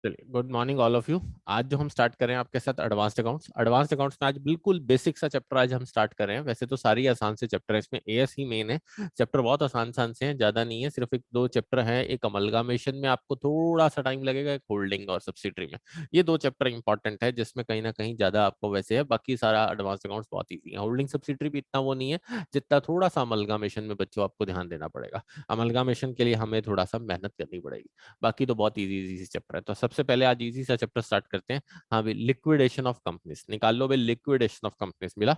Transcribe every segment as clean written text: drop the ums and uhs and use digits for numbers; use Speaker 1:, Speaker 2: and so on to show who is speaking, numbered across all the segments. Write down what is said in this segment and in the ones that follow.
Speaker 1: चलिए, good morning all of you. आज जो हम स्टार्ट करें आपके साथ एडवांस्ड अकाउंट्स में आज बिल्कुल बेसिक सा चैप्टर आज हम स्टार्ट कर रहे हैं। वैसे तो सारी आसान से चैप्टर है, इसमें एएस ही मेन है। चैप्टर बहुत आसान आसान से हैं, ज्यादा नहीं है, सिर्फ एक दो चैप्टर हैं। एक अमलगामेशन में आपको थोड़ा सा टाइम लगेगा, एक होल्डिंग और सब्सिडरी में। ये दो चैप्टर इंपॉर्टेंट है, जिसमें कहीं ना कहीं ज्यादा आपको वैसे है, बाकी सारा एडवांस अकाउंट्स बहुत ईजी है। होल्डिंग सब्सिडरी भी इतना वो नहीं है जितना थोड़ा सा अमलगामेशन में बच्चों आपको ध्यान देना पड़ेगा। अमलगामेशन के लिए हमें थोड़ा सा मेहनत करनी पड़ेगी, बाकी तो बहुत इजी इजी चैप्टर है। तो सबसे पहले आज इजी सा चैप्टर स्टार्ट करते हैं। हाँ भाई, लिक्विडेशन ऑफ कंपनीज निकाल लो भाई। लिक्विडेशन ऑफ कंपनीज मिला,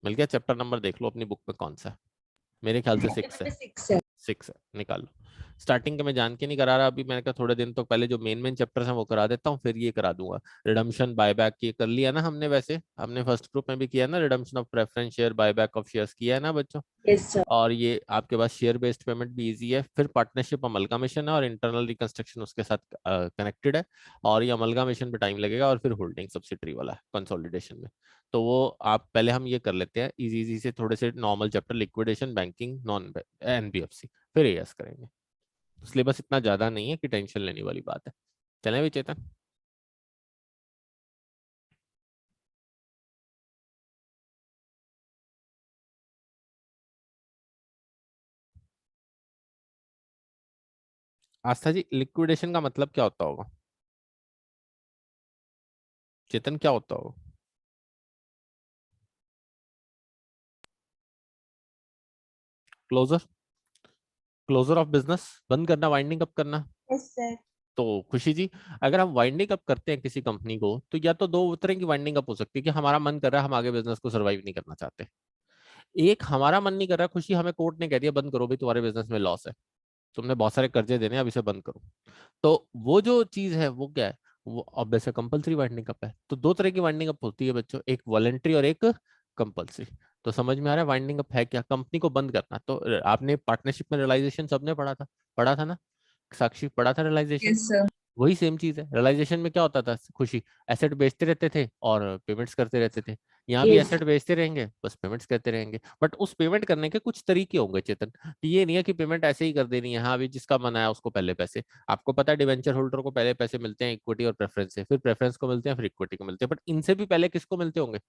Speaker 1: मिल गया। चैप्टर नंबर देख लो अपनी बुक में कौन सा है। मेरे ख्याल से 6 है। 6 है, निकाल लो। स्टार्टिंग के मैं जान के नहीं करा रहा, अभी मैंने कहा थोड़े दिन तो पहले जो मेन मेन चैप्टर्स हैं वो करा देता हूँ, फिर ये करा दूंगा। रिडम्पशन बायबैक ये कर लिया ना हमने, वैसे हमने फर्स्ट ग्रुप में भी किया ना, redemption of preference share, buyback of shares किया है ना बच्चों।
Speaker 2: Yes sir.
Speaker 1: और ये आपके पास शेयर बेस्ड पेमेंट भी इजी है। फिर पार्टनरशिप अमलगामेशन है और इंटरनल रिकंस्ट्रक्शन उसके साथ कनेक्टेड है। और ये अमलगामेशन पे टाइम लगेगा, और फिर होल्डिंग सब्सिडरी वाला है कंसोलिडेशन में। तो वो आप पहले हम ये कर लेते हैं इजी इजी से, थोड़े से normal chapter, liquidation, banking, non NBFC, फिर एएस करेंगे। सिलेबस इतना ज्यादा नहीं है कि टेंशन लेने वाली बात है। चलें भी चेतन। आस्था जी, लिक्विडेशन का मतलब क्या होता होगा? चेतन, क्या होता होगा? क्लोजर, क्लोजर ऑफ बिजनेस, बंद करना, वाइंडिंग अप करना।
Speaker 2: Yes sir.
Speaker 1: तो खुशी जी, अगर हम वाइंडिंग अप करते हैं किसी कंपनी को, तो या तो दो तरह की वाइंडिंग अप हो सकती है कि हमारा मन कर रहा है, हम आगे बिजनेस को सर्वाइव नहीं करना चाहते। एक, हमारा मन नहीं कर रहा खुशी, हमें कोर्ट ने कह दिया बंद करो भाई, तुम्हारे बिजनेस में लॉस है, तुमने बहुत सारे कर्जे देने हैं, अब इसे बंद करो। तो वो जो चीज है वो क्या है? वो ऑब्वियस है, कंपलसरी वाइंडिंग अप है। तो दो तरह की वाइंडिंग अप होती है बच्चों, एक वॉलेंट्री और एक कंपलसरी। तो समझ में आ रहा है वाइंडिंग अप है क्या? कंपनी को बंद करना। तो आपने पार्टनरशिप में रियलाइजेशन सबने पढ़ा था ना? साक्षी, पढ़ा था रियलाइजेशन?
Speaker 2: Yes sir.
Speaker 1: वही सेम चीज है। रियलाइजेशन में क्या होता था खुशी? एसेट बेचते रहते थे और पेमेंट्स करते रहते थे। यहाँ भी
Speaker 2: यस।
Speaker 1: एसेट बेचते रहेंगे, बस पेमेंट्स करते रहेंगे। बट उस पेमेंट करने के कुछ तरीके होंगे चेतन, कि ये नहीं है कि पेमेंट ऐसे ही कर देनी है। हाँ, अभी जिसका मन आया उसको पहले पैसे। आपको पता है डिवेंचर होल्डर को पहले पैसे मिलते हैं इक्विटी और प्रेफरेंस से, फिर प्रेफरेंस को मिलते हैं, फिर इक्विटी को मिलते हैं। बट इनसे भी पहले किसको मिलते होंगे?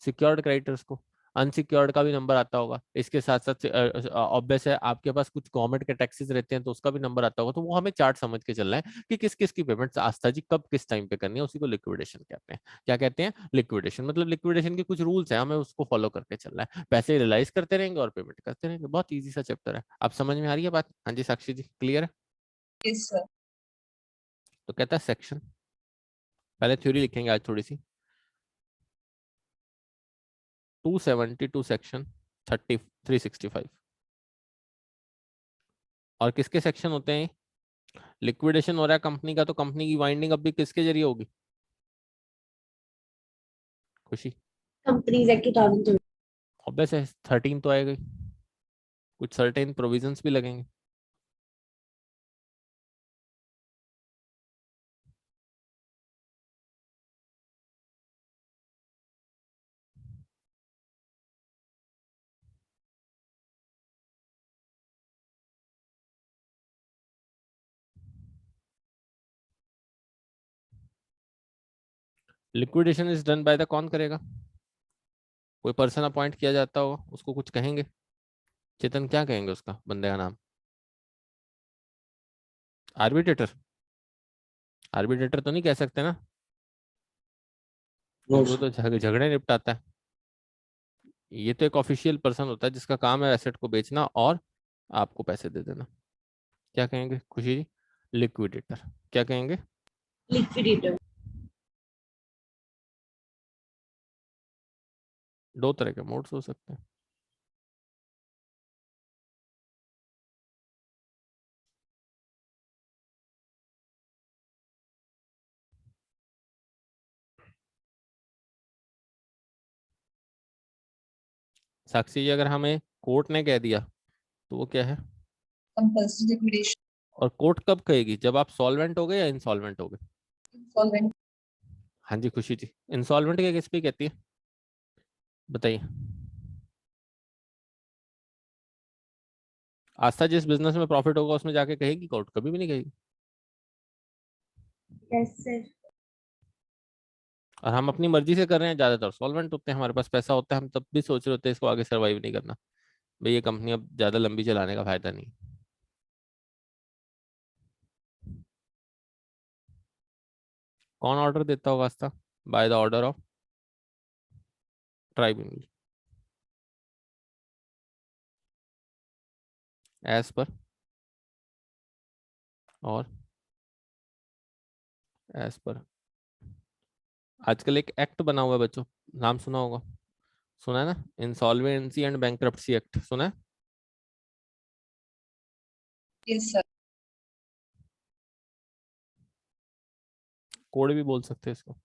Speaker 1: सिक्योर्ड क्रेडिटर्स को। अनसिक्योर्ड का भी नंबर आता होगा इसके साथ साथ। ऑब्वियस है, आपके पास कुछ गवर्नमेंट के टैक्सेस रहते हैं तो उसका भी नंबर आता होगा। तो वो हमें चार्ट समझ के चलना है कि किस किस की पेमेंट आस्था जी कब किस टाइम पे करनी है, उसी को लिक्विडेशन कहते हैं। क्या कहते हैं? लिक्विडेशन। मतलब लिक्विडेशन के कुछ रूल्स हैं, हमें उसको फॉलो करके चलना है। पैसे रियलाइज करते रहेंगे और पेमेंट करते रहेंगे। बहुत ईजी सा चैप्टर है। आप समझ में आ रही है बात? हाँ जी साक्षी जी, क्लियर है?
Speaker 2: Yes sir.
Speaker 1: तो कहता है सेक्शन, पहले थ्योरी लिखेंगे आज थोड़ी सी। 272 सेक्शन 365। और किसके सेक्शन होते हैं? लिक्विडेशन हो रहा है कंपनी का, तो कंपनी की वाइंडिंग अप भी किसके जरिए होगी खुशी?
Speaker 2: Companies act 2020।
Speaker 1: ऑब्वियस है, 13 तो आएगा ही। कुछ सर्टेन प्रोविजंस भी लगेंगे। Liquidation is done by the, कौन करेगा? कोई पर्सन अपॉइंट किया जाता होगा, उसको कुछ कहेंगे चेतन, क्या कहेंगे उसका बंदे का नाम? आर्बिट्रेटर। आर्बिट्रेटर तो नहीं कह सकते ना, क्योंकि वो तो झगड़े निपटाता है। ये तो एक ऑफिशियल पर्सन होता है जिसका काम है एसेट को बेचना और आपको पैसे दे देना। क्या कहेंगे खुशी जी? लिक्विडेटर। क्या कहेंगे?
Speaker 2: लिक्विडेटर।
Speaker 1: दो तरह के मोड्स हो सकते हैं। साक्षी जी, अगर हमें कोर्ट ने कह दिया तो वो क्या है?
Speaker 2: Compulsory liquidation.
Speaker 1: और कोर्ट कब कहेगी? जब आप सॉल्वेंट हो गए या इंसॉल्वेंट हो गए?
Speaker 2: इंसॉल्वेंट।
Speaker 1: हाँ जी खुशी जी, इंसॉल्वेंट के किस पे कहती है बताइए? आस्था, जिस बिजनेस में प्रॉफिट होगा उसमें जाके कहेगी कोर्ट? कभी भी नहीं कहेगी।
Speaker 2: Yes, sir.
Speaker 1: और हम अपनी मर्जी से कर रहे हैं, ज्यादातर सॉल्वेंट होते हैं, हमारे पास पैसा होता है, हम तब भी सोच रहे होते हैं इसको आगे सर्वाइव नहीं करना, भाई ये कंपनी अब ज्यादा लंबी चलाने का फायदा नहीं। कौन ऑर्डर देता होगा वास्ता? By the order of tribunal, as per, और एज पर। आजकल एक एक्ट बना हुआ है बच्चों, नाम सुना होगा, सुना है ना, इंसॉल्वेंसी एंड बैंक्रप्सी एक्ट, सुना है?
Speaker 2: Yes, sir.
Speaker 1: कोड भी बोल सकते हैं इसको,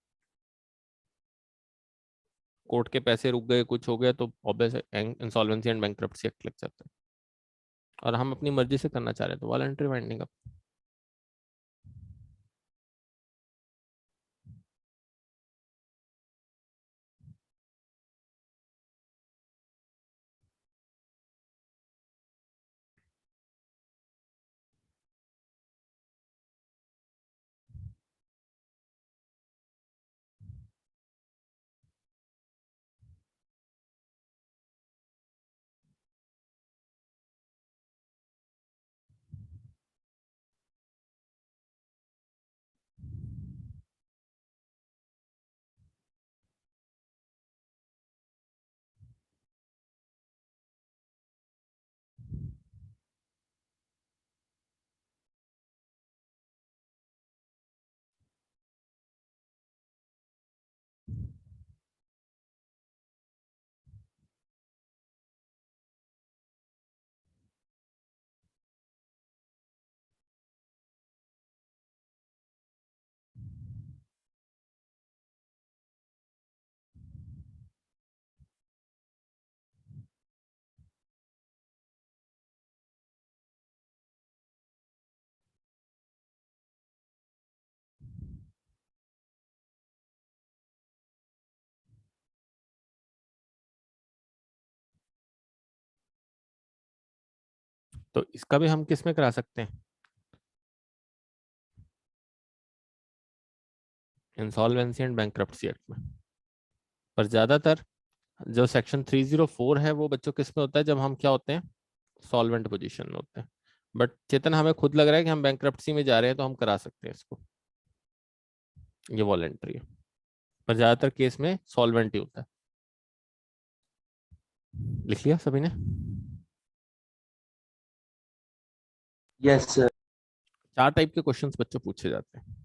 Speaker 1: कोर्ट के पैसे रुक गए, कुछ हो गया तो obvious insolvency and bankruptcy act लग जाता है, और हम अपनी मर्जी से करना चाह रहे हैं तो वॉलंटरी वाइंडिंग अप। तो इसका भी हम किस में करा सकते हैं? इंसॉल्वेंसी एंड बैंक्रप्सी एक्ट में। पर ज्यादातर जो सेक्शन 304 है वो बच्चों किस में होता है, जब हम क्या होते हैं, सॉल्वेंट पोजीशन में होते हैं। बट चेतन हमें खुद लग रहा है कि हम बैंक्रप्सी में जा रहे हैं तो हम करा सकते हैं इसको, ये वॉलेंट्री है, पर ज्यादातर केस में सॉल्वेंट ही होता है। लिख लिया सभी ने?
Speaker 3: Yes sir.
Speaker 1: 4 टाइप के क्वेश्चंस बच्चों पूछे जाते हैं।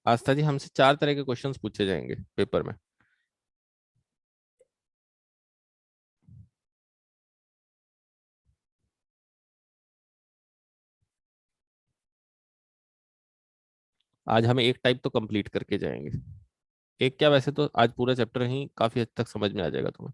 Speaker 1: आस्था जी, हमसे 4 तरह के क्वेश्चंस पूछे जाएंगे पेपर में। आज हम एक टाइप तो कंप्लीट करके जाएंगे, एक क्या, वैसे तो आज पूरा चैप्टर ही काफी हद तक समझ में आ जाएगा तुम्हें।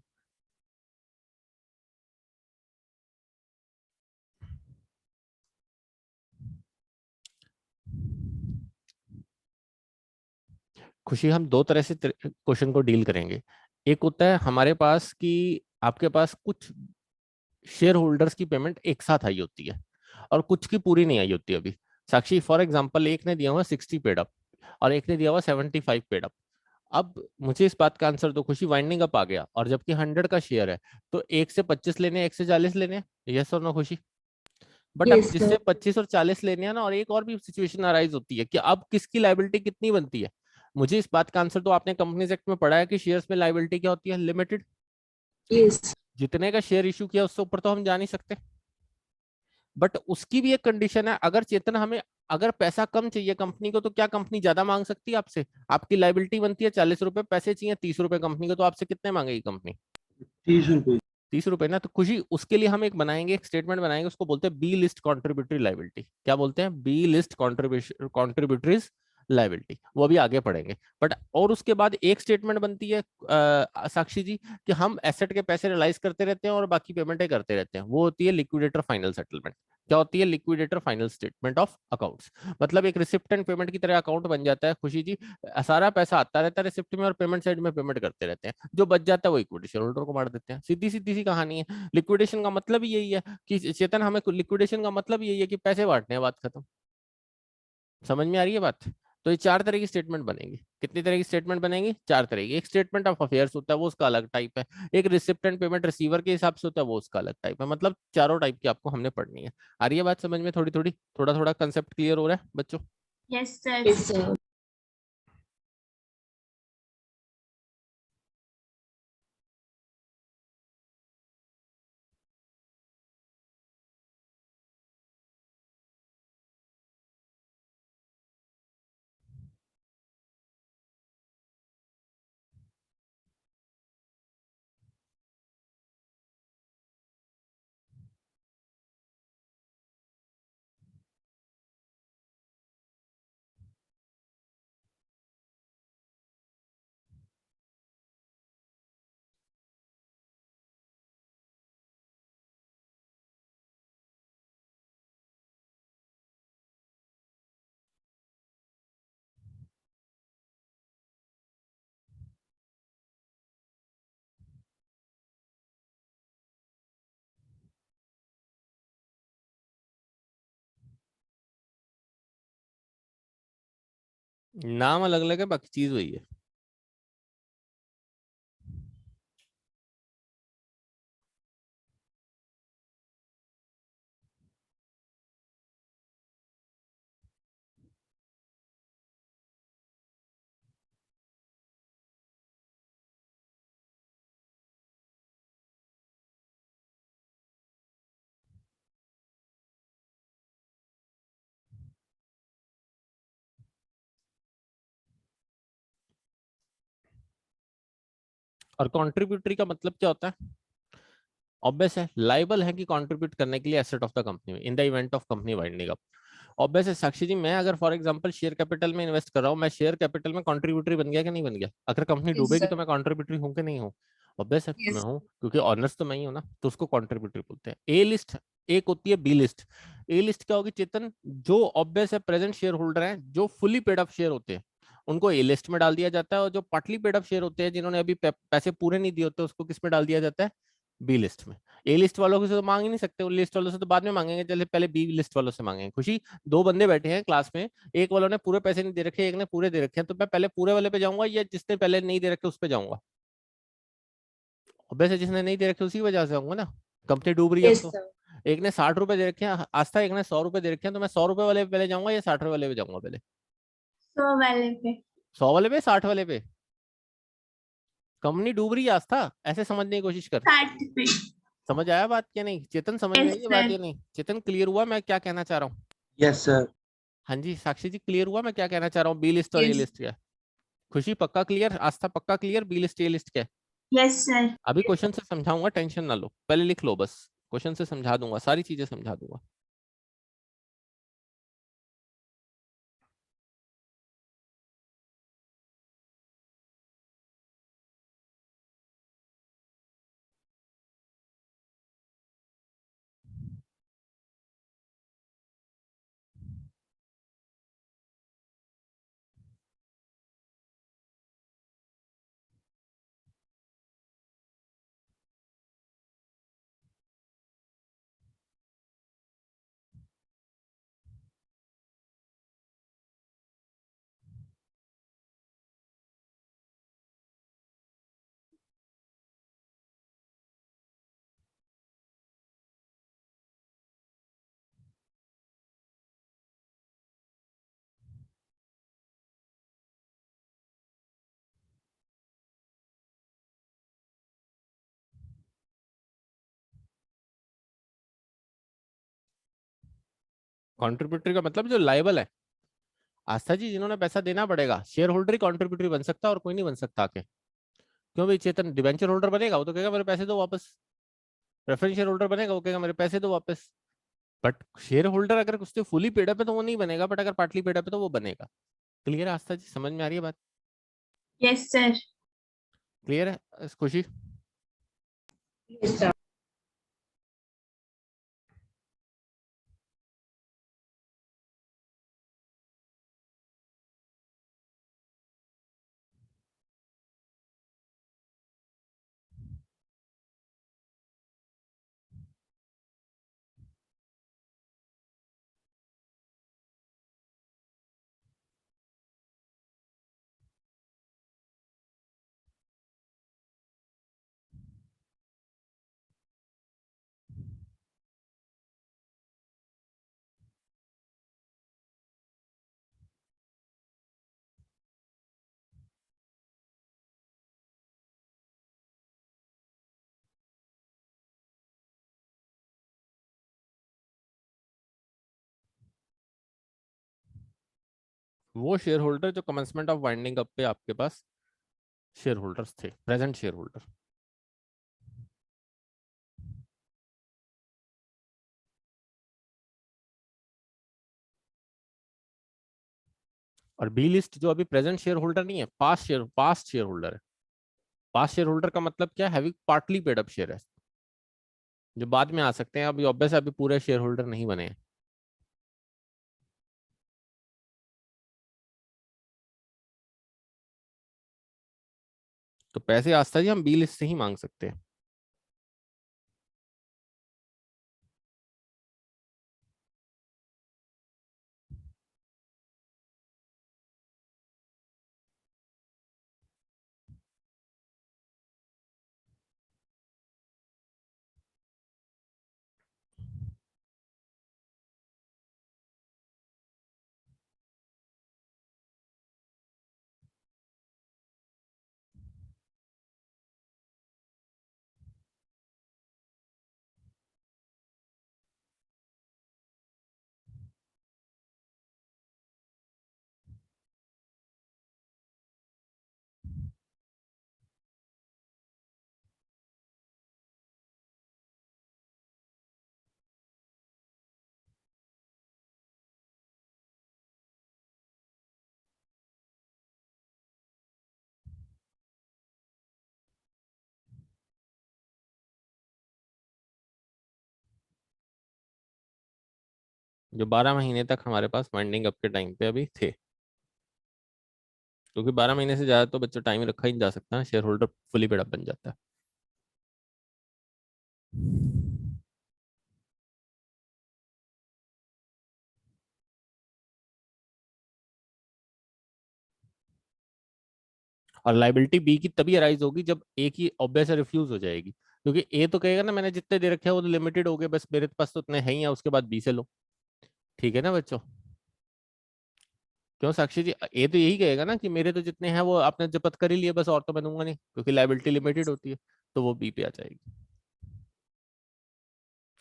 Speaker 1: खुशी, हम 2 तरह से क्वेश्चन को डील करेंगे। एक होता है हमारे पास कि आपके पास कुछ शेयर होल्डर्स की पेमेंट एक साथ आई होती है और कुछ की पूरी नहीं आई होती अभी। साक्षी, फॉर एग्जांपल एक ने दिया हुआ 60 पेड अप और एक ने दिया हुआ 75 पेड अप। अब मुझे इस बात का आंसर दो खुशी, वाइंडिंग अप आ गया और जबकि 100 का शेयर है, तो 1 से 25 लेने हैं, 1 से 40 लेने हैं, यस और नो खुशी? बट अब
Speaker 2: Yes, sir.
Speaker 1: जिससे 25 और 40 लेने हैं ना, और एक और भी सिचुएशन अराइज होती है कि अब किसकी लाइबिलिटी कितनी बनती है। मुझे इस बात का आंसर दो, आपने कंपनीज एक्ट में पढ़ा है कि शेयर्स में लाइबिलिटी क्या होती है, लिमिटेड।
Speaker 2: Yes.
Speaker 1: जितने का शेयर इशू किया उससे ऊपर तो हम जा नहीं सकते। बट उसकी भी एक कंडीशन है, अगर चेतन हमें अगर पैसा कम चाहिए कंपनी को, तो क्या कंपनी ज्यादा मांग सकती है आपसे? आपकी लाइबिलिटी बनती है 40 रुपए, पैसे चाहिए 30 रुपए कंपनी को, तो आपसे कितने मांगेगी कंपनी?
Speaker 3: 30 रुपये।
Speaker 1: 30 रुपए ना। तो खुशी, उसके लिए हम एक बनाएंगे, एक स्टेटमेंट बनाएंगे, उसको बोलते हैं बी लिस्ट कॉन्ट्रीब्यूटरी लाइबिलिटी। क्या बोलते हैं? बी लिस्ट कॉन्ट्रीब्यूटरीज लाइबिलिटी, वो अभी आगे पढ़ेंगे। बट और उसके बाद एक स्टेटमेंट बनती है साक्षी जी, कि हम एसेट के पैसे रियलाइज करते रहते हैं और बाकी पेमेंटें करते रहते हैं, वो होती है लिक्विडेटर फाइनल सेटलमेंट। क्या होती है? Liquidator final statement of accounts. मतलब एक रिसिप्ट एंड पेमेंट की तरह अकाउंट बन जाता है खुशी जी। सारा पैसा आता रहता है रिसिप्ट में और पेमेंट साइड में पेमेंट करते रहते हैं, जो बच जाता है वो इक्विटी शेयर होल्डर को बांट देते हैं। सीधी सीधी सी कहानी है। लिक्विडेशन का मतलब ही यही है कि चेतन, हमें लिक्विडेशन का मतलब यही है कि पैसे बांटने हैं, बात खत्म। समझ में आ रही है बात? तो ये 4 तरह की स्टेटमेंट बनेगी। कितनी तरह की स्टेटमेंट बनेगी? 4 तरह की। एक स्टेटमेंट ऑफ अफेयर्स होता है, वो उसका अलग टाइप है। एक रिसिप्ट एंड पेमेंट रिसीवर के हिसाब से होता है, वो उसका अलग टाइप है। मतलब चारों टाइप की आपको हमने पढ़नी है। आ रही है बात समझ में? थोड़ी थोड़ी, थोड़ा थोड़ा कंसेप्ट क्लियर हो रहा है बच्चों?
Speaker 4: Yes sir.
Speaker 2: Yes, sir.
Speaker 1: नाम अलग अलग है, बाकी चीज वही है। और कॉन्ट्रीब्यूटरी का मतलब क्या होता है? ऑब्वियस है, लाइबल है कि कंट्रीब्यूट करने के लिए एसेट ऑफ द कंपनी में in the event of company winding up. Obvious है साक्षी जी, मैं अगर फॉर एग्जांपल शेयर कैपिटल में इन्वेस्ट कर रहा हूँ, मैं शेयर कैपिटल में कंट्रीब्यूटरी बन गया कि नहीं बन गया? अगर कंपनी
Speaker 2: Yes,
Speaker 1: डूबेगी
Speaker 2: sir.
Speaker 1: तो मैं कंट्रीब्यूटरी हूँ कि नहीं हूँ? ऑब्वियस है मैं
Speaker 2: Yes.
Speaker 1: हूँ, क्योंकि ऑनर्स तो मैं ही हूँ ना, तो उसको कंट्रीब्यूटरी बोलते हैं। ए लिस्ट एक होती है, बी लिस्ट। ए लिस्ट क्या होगी चेतन? जो ऑब्वियस है प्रेजेंट शेयर होल्डर है, जो फुली पेड अप शेयर होते हैं, उनको ए लिस्ट में डाल दिया जाता है। और जो पार्टली पेड अप शेयर होते हैं, जिन्होंने अभी पैसे पूरे नहीं दिए होते, उसको किस में डाल दिया जाता है? बी लिस्ट में। ए लिस्ट वालों से तो मांग ही नहीं सकते, उन लिस्ट वालों से तो बाद में मांगेंगे, चले पहले बी लिस्ट वालों से मांगेंगे। खुशी, 2 बंदे बैठे हैं क्लास में, एक वालों ने पूरे पैसे नहीं दे रखे, एक ने पूरे दे रखे हैं, तो मैं पहले पूरे वाले पे जाऊंगा या जिसने पहले नहीं दे रखे उस पे जाऊंगा? वैसे जिसने नहीं दे रखे उसी की वजह से जाऊंगा ना, कंपनी डूब रही है अब
Speaker 2: Yes,
Speaker 1: तो।
Speaker 2: sir.
Speaker 1: एक ने 60 रुपए दे रखे हैं आस्था, एक ने 100 रुपए दे रखे हैं, तो मैं 100 रुपए वाले पे पहले जाऊंगा या 60 रुपए वाले पे जाऊंगा पहले?
Speaker 4: 100 वाले पे।
Speaker 1: 100 वाले पे, 60 वाले पे? कंपनी डूब रही है आस्था, ऐसे समझने की कोशिश कर।
Speaker 4: 60 पे।
Speaker 1: समझ आया बात क्या नहीं? चेतन समझ में
Speaker 4: यस
Speaker 1: आई ये बात
Speaker 4: सर।
Speaker 1: या नहीं? चेतन क्लियर हुआ मैं क्या कहना चाह रहा हूँ?
Speaker 3: Yes, sir.
Speaker 1: हाँ जी साक्षी जी, क्लियर हुआ मैं क्या कहना चाह रहा हूँ? बी लिस्ट और ए
Speaker 2: Yes.
Speaker 1: लिस्ट क्या? खुशी पक्का क्लियर? आस्था पक्का clear? B list A list क्या?
Speaker 4: Yes sir.
Speaker 1: अभी क्वेश्चन से समझाऊंगा, टेंशन ना लो, पहले लिख लो बस। क्वेश्चन से समझा दूंगा, सारी चीजें समझा दूंगा। कॉन्ट्रीब्यूटरी का मतलब जो लाइबल है आस्था जी, जिन्होंने पैसा देना पड़ेगा, शेयर होल्डर ही कॉन्ट्रीब्यूटरी बन सकता है और कोई नहीं बन सकता आके। क्यों भाई चेतन? डिवेंचर होल्डर बनेगा वो तो कहेगा मेरे पैसे दो वापस। प्रेफरेंस शेयर होल्डर बनेगा वो कहेगा मेरे पैसे दो वापस। बट शेयर होल्डर अगर उससे फुली पेड अप है तो वो नहीं बनेगा, बट अगर पार्टली पेड अप है तो वो बनेगा। क्लियर है आस्था जी? समझ में आ रही है बात?
Speaker 4: Yes sir.
Speaker 1: क्लियर है खुशी?
Speaker 2: Yes, sir.
Speaker 1: वो शेयर होल्डर जो कमेंसमेंट ऑफ वाइंडिंग अप पे आपके पास शेयर होल्डर्स थे, प्रेजेंट शेयर होल्डर। और बी लिस्ट जो अभी प्रेजेंट शेयर होल्डर नहीं है, पास्ट शेयर होल्डर है। पास्ट शेयर होल्डर का मतलब क्या है? Having partly paid up share है, जो बाद में आ सकते हैं। अभी ऑब्वियस अभी पूरे शेयर होल्डर नहीं बने हैं। तो पैसे आस्था जी हम बी लिस्ट से ही मांग सकते हैं। जो 12 महीने तक हमारे पास वाइंडिंग अप के टाइम पे अभी थे, क्योंकि 12 महीने से ज्यादा तो बच्चों टाइम रखा ही नहीं जा सकता ना, share holder fully paid up बन जाता है। और लाइबिलिटी बी की तभी अराइज होगी जब ए की ऑब्वियस रिफ्यूज हो जाएगी, क्योंकि ए तो कहेगा ना मैंने जितने दे रखे हैं वो तो लिमिटेड हो गए, बस मेरे पास तो उतने हैं ही, है उसके बाद बी से लो। ठीक है ना बच्चों? क्यों साक्षी जी? ए तो यही कहेगा ना कि मेरे तो जितने हैं वो आपने जब्त कर ही लिए, बस और तो मैं दूंगा नहीं, क्योंकि लाइबिलिटी लिमिटेड होती है। तो वो बी पे आ जाएगी।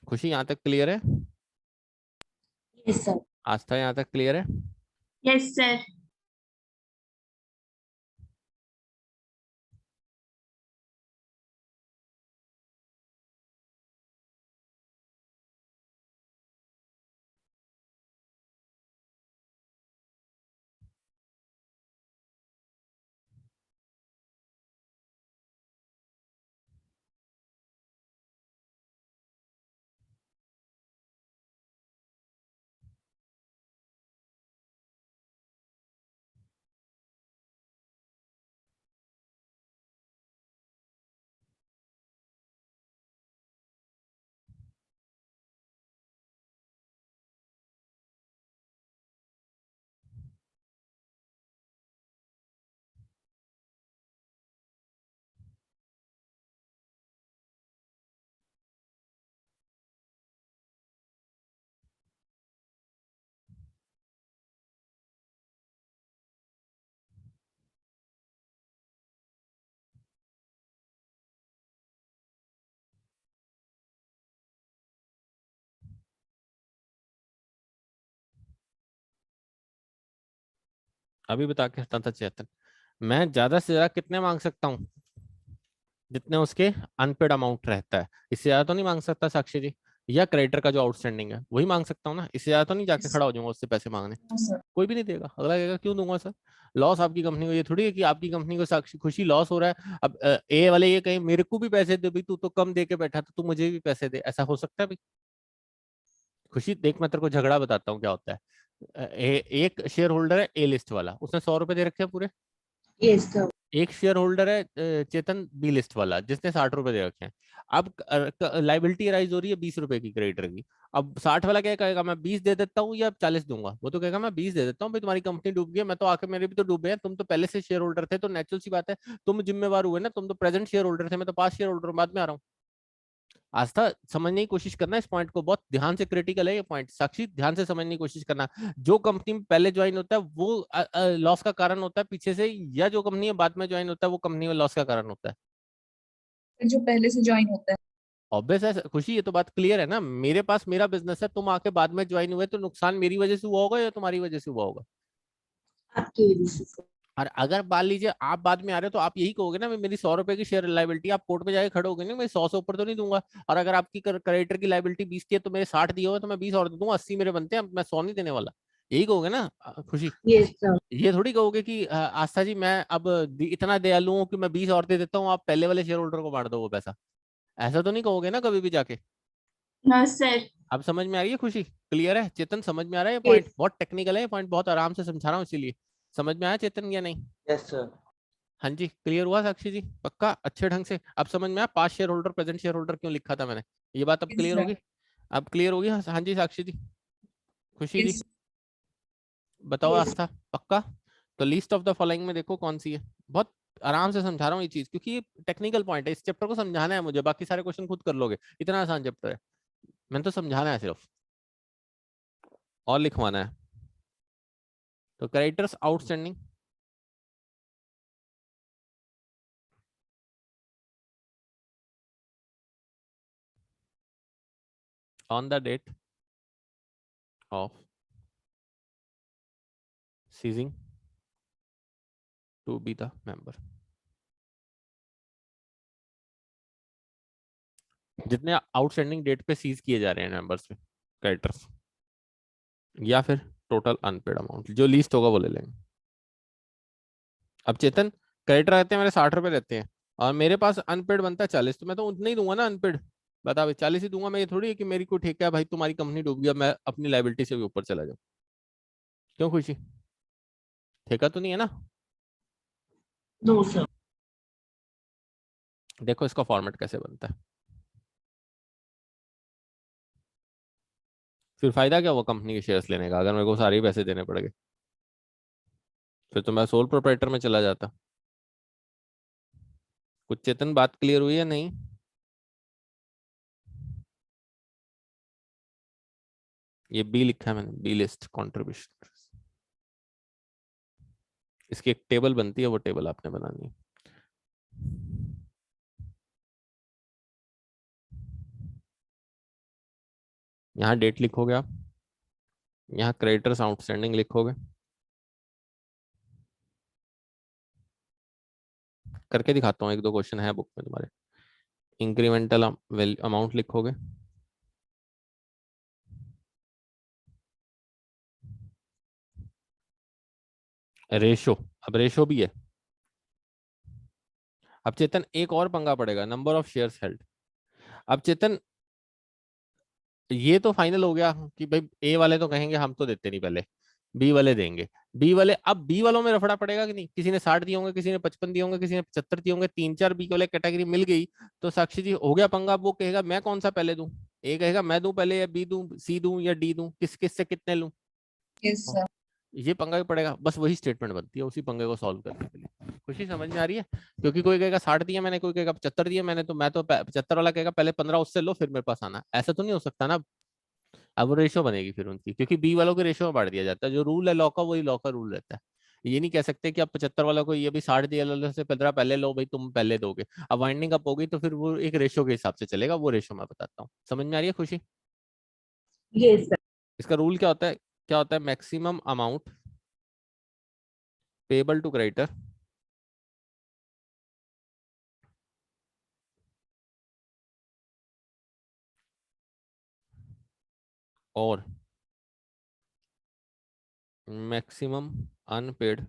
Speaker 1: खुशी यहाँ तक क्लियर है?
Speaker 2: Yes, sir.
Speaker 1: आस्था यहाँ तक क्लियर है?
Speaker 4: Yes, sir.
Speaker 1: अभी बता के हटा था चेतन। मैं ज्यादा से ज्यादा कितने मांग सकता हूँ? जितने उसके अनपेड अमाउंट रहता है, इससे ज्यादा तो नहीं मांग सकता साक्षी जी। या क्रेडिटर का जो आउटस्टैंडिंग है वही मांग सकता हूँ ना, इससे ज्यादा तो नहीं जाके
Speaker 2: Yes,
Speaker 1: खड़ा हो जाऊंगा उससे पैसे मांगने।
Speaker 2: no, sir.
Speaker 1: कोई भी नहीं देगा। अगला कहेगा क्यों दूंगा सर? लॉस आपकी कंपनी को, ये थोड़ी है कि आपकी कंपनी को साक्षी खुशी लॉस हो रहा है। अब ए वाले ये कहें मेरे को भी पैसे दे भाई, तू तो कम दे के बैठा था, तू मुझे भी पैसे दे, ऐसा हो सकता है भाई? खुशी देख मैं तेरे को झगड़ा बताता हूँ क्या होता है। एक शेयर होल्डर है ए लिस्ट वाला, उसने 100 रुपए दे रखे हैं पूरे।
Speaker 2: Yes, sir.
Speaker 1: एक शेयर होल्डर है चेतन बी लिस्ट वाला, जिसने 60 रुपए दे रखे हैं। अब लाइबिलिटी राइज हो रही है 20 रुपए की क्रेडिटर की। अब 60 वाला क्या कहेगा? मैं 20 दे देता हूँ या 40 दूंगा? वो तो कहेगा मैं 20 दे देता हूँ भाई, तुम्हारी कंपनी डूब गई है, मैं तो आके मेरे भी तो डूबे हैं, तुम तो पहले से शेयर होल्डर थे, तो नेचुरल सी बात है तुम जिम्मेवार हुए ना, तुम तो प्रेजेंट शेयर होल्डर थे, मैं तो पास्ट शेयर होल्डर बाद में आ रहा हूँ। आस्था समझने की कोशिश करना इस पॉइंट को, बहुत ध्यान से, क्रिटिकल है ये पॉइंट। साक्षी ध्यान से समझने की कोशिश करना। जो कंपनी में पहले ज्वाइन होता है वो लॉस का कारण होता है पीछे से, या जो कंपनी में बाद में ज्वाइन होता है वो कंपनी में लॉस का कारण होता है?
Speaker 2: जो पहले से ज्वाइन होता है।
Speaker 1: ऑब्वियस है खुशी, ये तो बात क्लियर है ना। मेरे पास मेरा बिजनेस है, तुम आके बाद में ज्वाइन हुए तो नुकसान मेरी वजह से हुआ होगा या तुम्हारी वजह से हुआ होगा?
Speaker 2: आपकी वजह से सर।
Speaker 1: और अगर मान लीजिए आप बाद में आ रहे हो तो आप यही कहोगे ना, मेरी 100 रुपए की शेयर लाइबिलिटी, आप कोर्ट में जाके खड़े होगे ना, मैं 100 से ऊपर तो नहीं दूंगा। और अगर आपकी क्रेडिटर की लाइबिलिटी 20 की है तो मेरे 60 दिए हुए तो मैं 20 और दे दूंगा, 80 मेरे बनते हैं, मैं 100 नहीं देने वाला। यही कहोगे ना खुशी।
Speaker 2: Yes sir.
Speaker 1: ये थोड़ी कहोगे कि आस्था जी मैं अब इतना दयालु हूँ कि मैं 20 और दे देता हूँ, आप पहले वाले शेयर होल्डर को बांट दो वो पैसा। ऐसा तो नहीं कहोगे ना कभी भी जाके।
Speaker 4: No, sir.
Speaker 1: अब समझ में आ रही है खुशी? क्लियर है चेतन? समझ में आ रहा है ये पॉइंट?
Speaker 2: यस।
Speaker 1: बहुत टेक्निकल है ये पॉइंट, बहुत आराम से समझा रहा हूँ इसीलिए। समझ में आया चेतन या नहीं?
Speaker 3: Yes, sir.
Speaker 1: हाँ जी, क्लियर हुआ साक्षी जी? पक्का अच्छे ढंग से अब समझ में आया past share holder present share holder क्यों लिखा था मैंने? ये बात अब
Speaker 2: यस
Speaker 1: क्लियर
Speaker 2: सर।
Speaker 1: होगी? अब क्लियर होगी? हाँ जी साक्षी जी, खुशी जी,
Speaker 2: यस।
Speaker 1: बताओ
Speaker 2: यस।
Speaker 1: आस्था, पक्का? तो लिस्ट ऑफ द फॉलोइंग में देखो कौन सी है। बहुत आराम से समझा रहा हूँ ये चीज, क्योंकि ये टेक्निकल पॉइंट है, इस चैप्टर को समझाना है मुझे, बाकी सारे क्वेश्चन खुद कर लोगे, इतना आसान चैप्टर है। मैंने तो समझाना है सिर्फ, और लिखवाना है। तो creditors outstanding, on the date of ceasing to be the member, जितने आउटस्टैंडिंग डेट पे सीज किए जा रहे हैं मेंबर्स पे क्रेडिटर्स, या फिर टोटल अनपेड अमाउंट, जो लिस्ट होगा वो ले लेंगे। अब चेतन, क्रेडिटर रहते हैं मेरे 60 रुपए रहते हैं और मेरे पास अनपेड बनता है 40, तो मैं तो उतना ही दूंगा ना अनपेड। बता भाई, 40 ही दूंगा मैं, ये थोड़ी है कि मेरी कोई ठेका है भाई तुम्हारी कंपनी डूब गया मैं अपनी लाइबिलिटी से भी ऊपर चला जाऊं। क्यों खुशी? ठेका तो नहीं है ना?
Speaker 2: No sir.
Speaker 1: देखो इसका फॉर्मेट कैसे बनता है, फिर फायदा क्या हुआ कंपनी के शेयर्स लेने का अगर मेरे को सारे ही पैसे देने पड़ गए? फिर तो मैं सोल प्रोप्राइटर में चला जाता। कुछ चेतन बात क्लियर हुई है नहीं? ये बी लिखा है मैंने, बी लिस्ट कंट्रीब्यूशन, इसकी एक टेबल बनती है, वो टेबल आपने बनानी है। यहाँ डेट लिखोगे आप, यहाँ क्रेडिटर्स आउटस्टैंडिंग लिखोगे, करके दिखाता हूँ, एक दो क्वेश्चन है बुक में तुम्हारे। इंक्रीमेंटल अमाउंट लिखोगे, रेशो, अब रेशो भी है। अब चेतन एक और पंगा पड़ेगा, नंबर ऑफ शेयर्स हेल्ड। अब चेतन ये तो फाइनल हो गया कि भाई ए वाले तो कहेंगे हम तो देते नहीं पहले, बी वाले देंगे। बी वाले, अब बी वालों में रफड़ा पड़ेगा कि नहीं, किसी ने 60 दिए होंगे, किसी ने 55 दिए होंगे, किसी ने 75 दिए होंगे, 3 4 बी वाले कैटेगरी मिल गई। तो साक्षी जी हो गया पंगा, अब वो कहेगा मैं कौन सा पहले दूं, ए कहेगा मैं दूं पहले या बी दूं, सी दूं या डी दूं, किस किस से कितने लूं।
Speaker 2: Yes sir.
Speaker 1: ये पंगा भी पड़ेगा, बस वही स्टेटमेंट बनती है उसी पंगे को सॉल्व करने के लिए। खुशी समझ में आ रही है? क्योंकि कोई कहेगा 60 दिया मैंने, कोई कहेगा 75 दिया मैंने, तो मैं तो 75 वाला कहेगा पहले 15 उससे लो फिर मेरे पास आना, ऐसा तो नहीं हो सकता ना। अब वो रेशो बनेगी फिर उनकी, क्योंकि बी वालों के रेशो में बांट दिया जाता है, जो रूल है लॉ का वही लॉ का रूल रहता है। ये नहीं कह सकते कि अब 75 वालों को ये भी 60 दिया लो से 15 पहले लो भाई तुम पहले दोगे। अब वाइंडिंग अप होगी तो फिर वो एक रेशो के हिसाब से चलेगा, वो रेशो मैं बताता हूँ। समझ में आ रही है खुशी?
Speaker 2: Yes sir.
Speaker 1: इसका रूल क्या होता है? क्या होता है? Maximum amount payable to creditor और maximum unpaid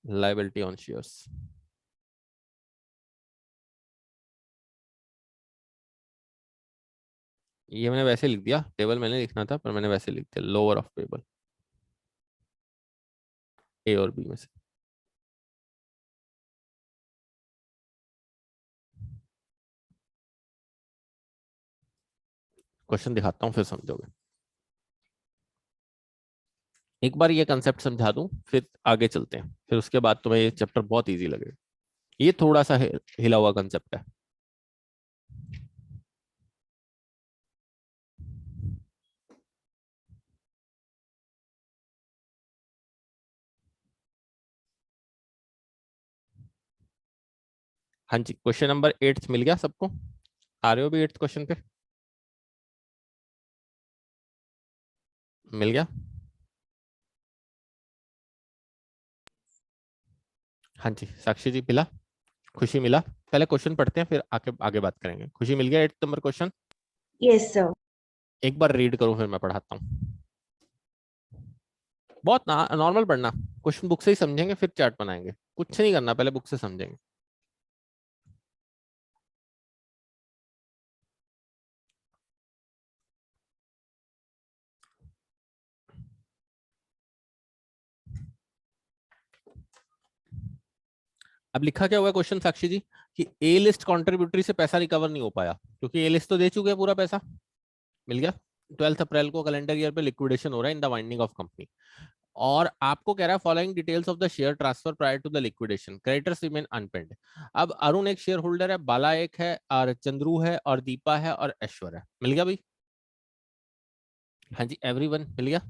Speaker 1: liability on shares. ये मैंने वैसे लिख दिया, टेबल मैंने लिखना था पर मैंने वैसे लिख दिया, लोअर ऑफ पेबल ए और बी में से। क्वेश्चन दिखाता हूँ फिर समझोगे। एक बार ये कंसेप्ट समझा दूं फिर आगे चलते हैं, फिर उसके बाद तुम्हें ये चैप्टर बहुत इजी लगेगा। ये थोड़ा सा हिला हुआ कंसेप्ट है। हाँ जी, क्वेश्चन नंबर 8 मिल गया सबको? आ रहे हो भी 8 क्वेश्चन पे? मिल गया? हाँ जी साक्षी जी मिला, खुशी मिला। पहले क्वेश्चन पढ़ते हैं फिर आगे आगे बात करेंगे। खुशी मिल गया 8 नंबर क्वेश्चन?
Speaker 2: Yes, sir.
Speaker 1: एक बार रीड करो फिर मैं पढ़ाता हूँ। बहुत नॉर्मल पढ़ना, क्वेश्चन बुक से ही समझेंगे फिर चार्ट बनाएंगे, कुछ नहीं करना, पहले बुक से समझेंगे। अब लिखा क्या हुआ क्वेश्चन साक्षी जी कि ए लिस्ट कॉन्ट्रीब्यूटरी से पैसा रिकवर नहीं हो पाया, क्योंकि ए लिस्ट तो दे चुके हैं पूरा पैसा, मिल गया। 12 अप्रैल को कैलेंडर ईयर पे लिक्विडेशन हो रहा है in the winding of company, और आपको कह रहा है following details of the share transfer prior to the liquidation, creditors remain unpaid. अब अरुण एक शेयर होल्डर है, बाला एक है, और चंद्रू है, और दीपा है, और ऐश्वर्य है। मिल गया भाई? हाँ जी एवरीवन मिल गया?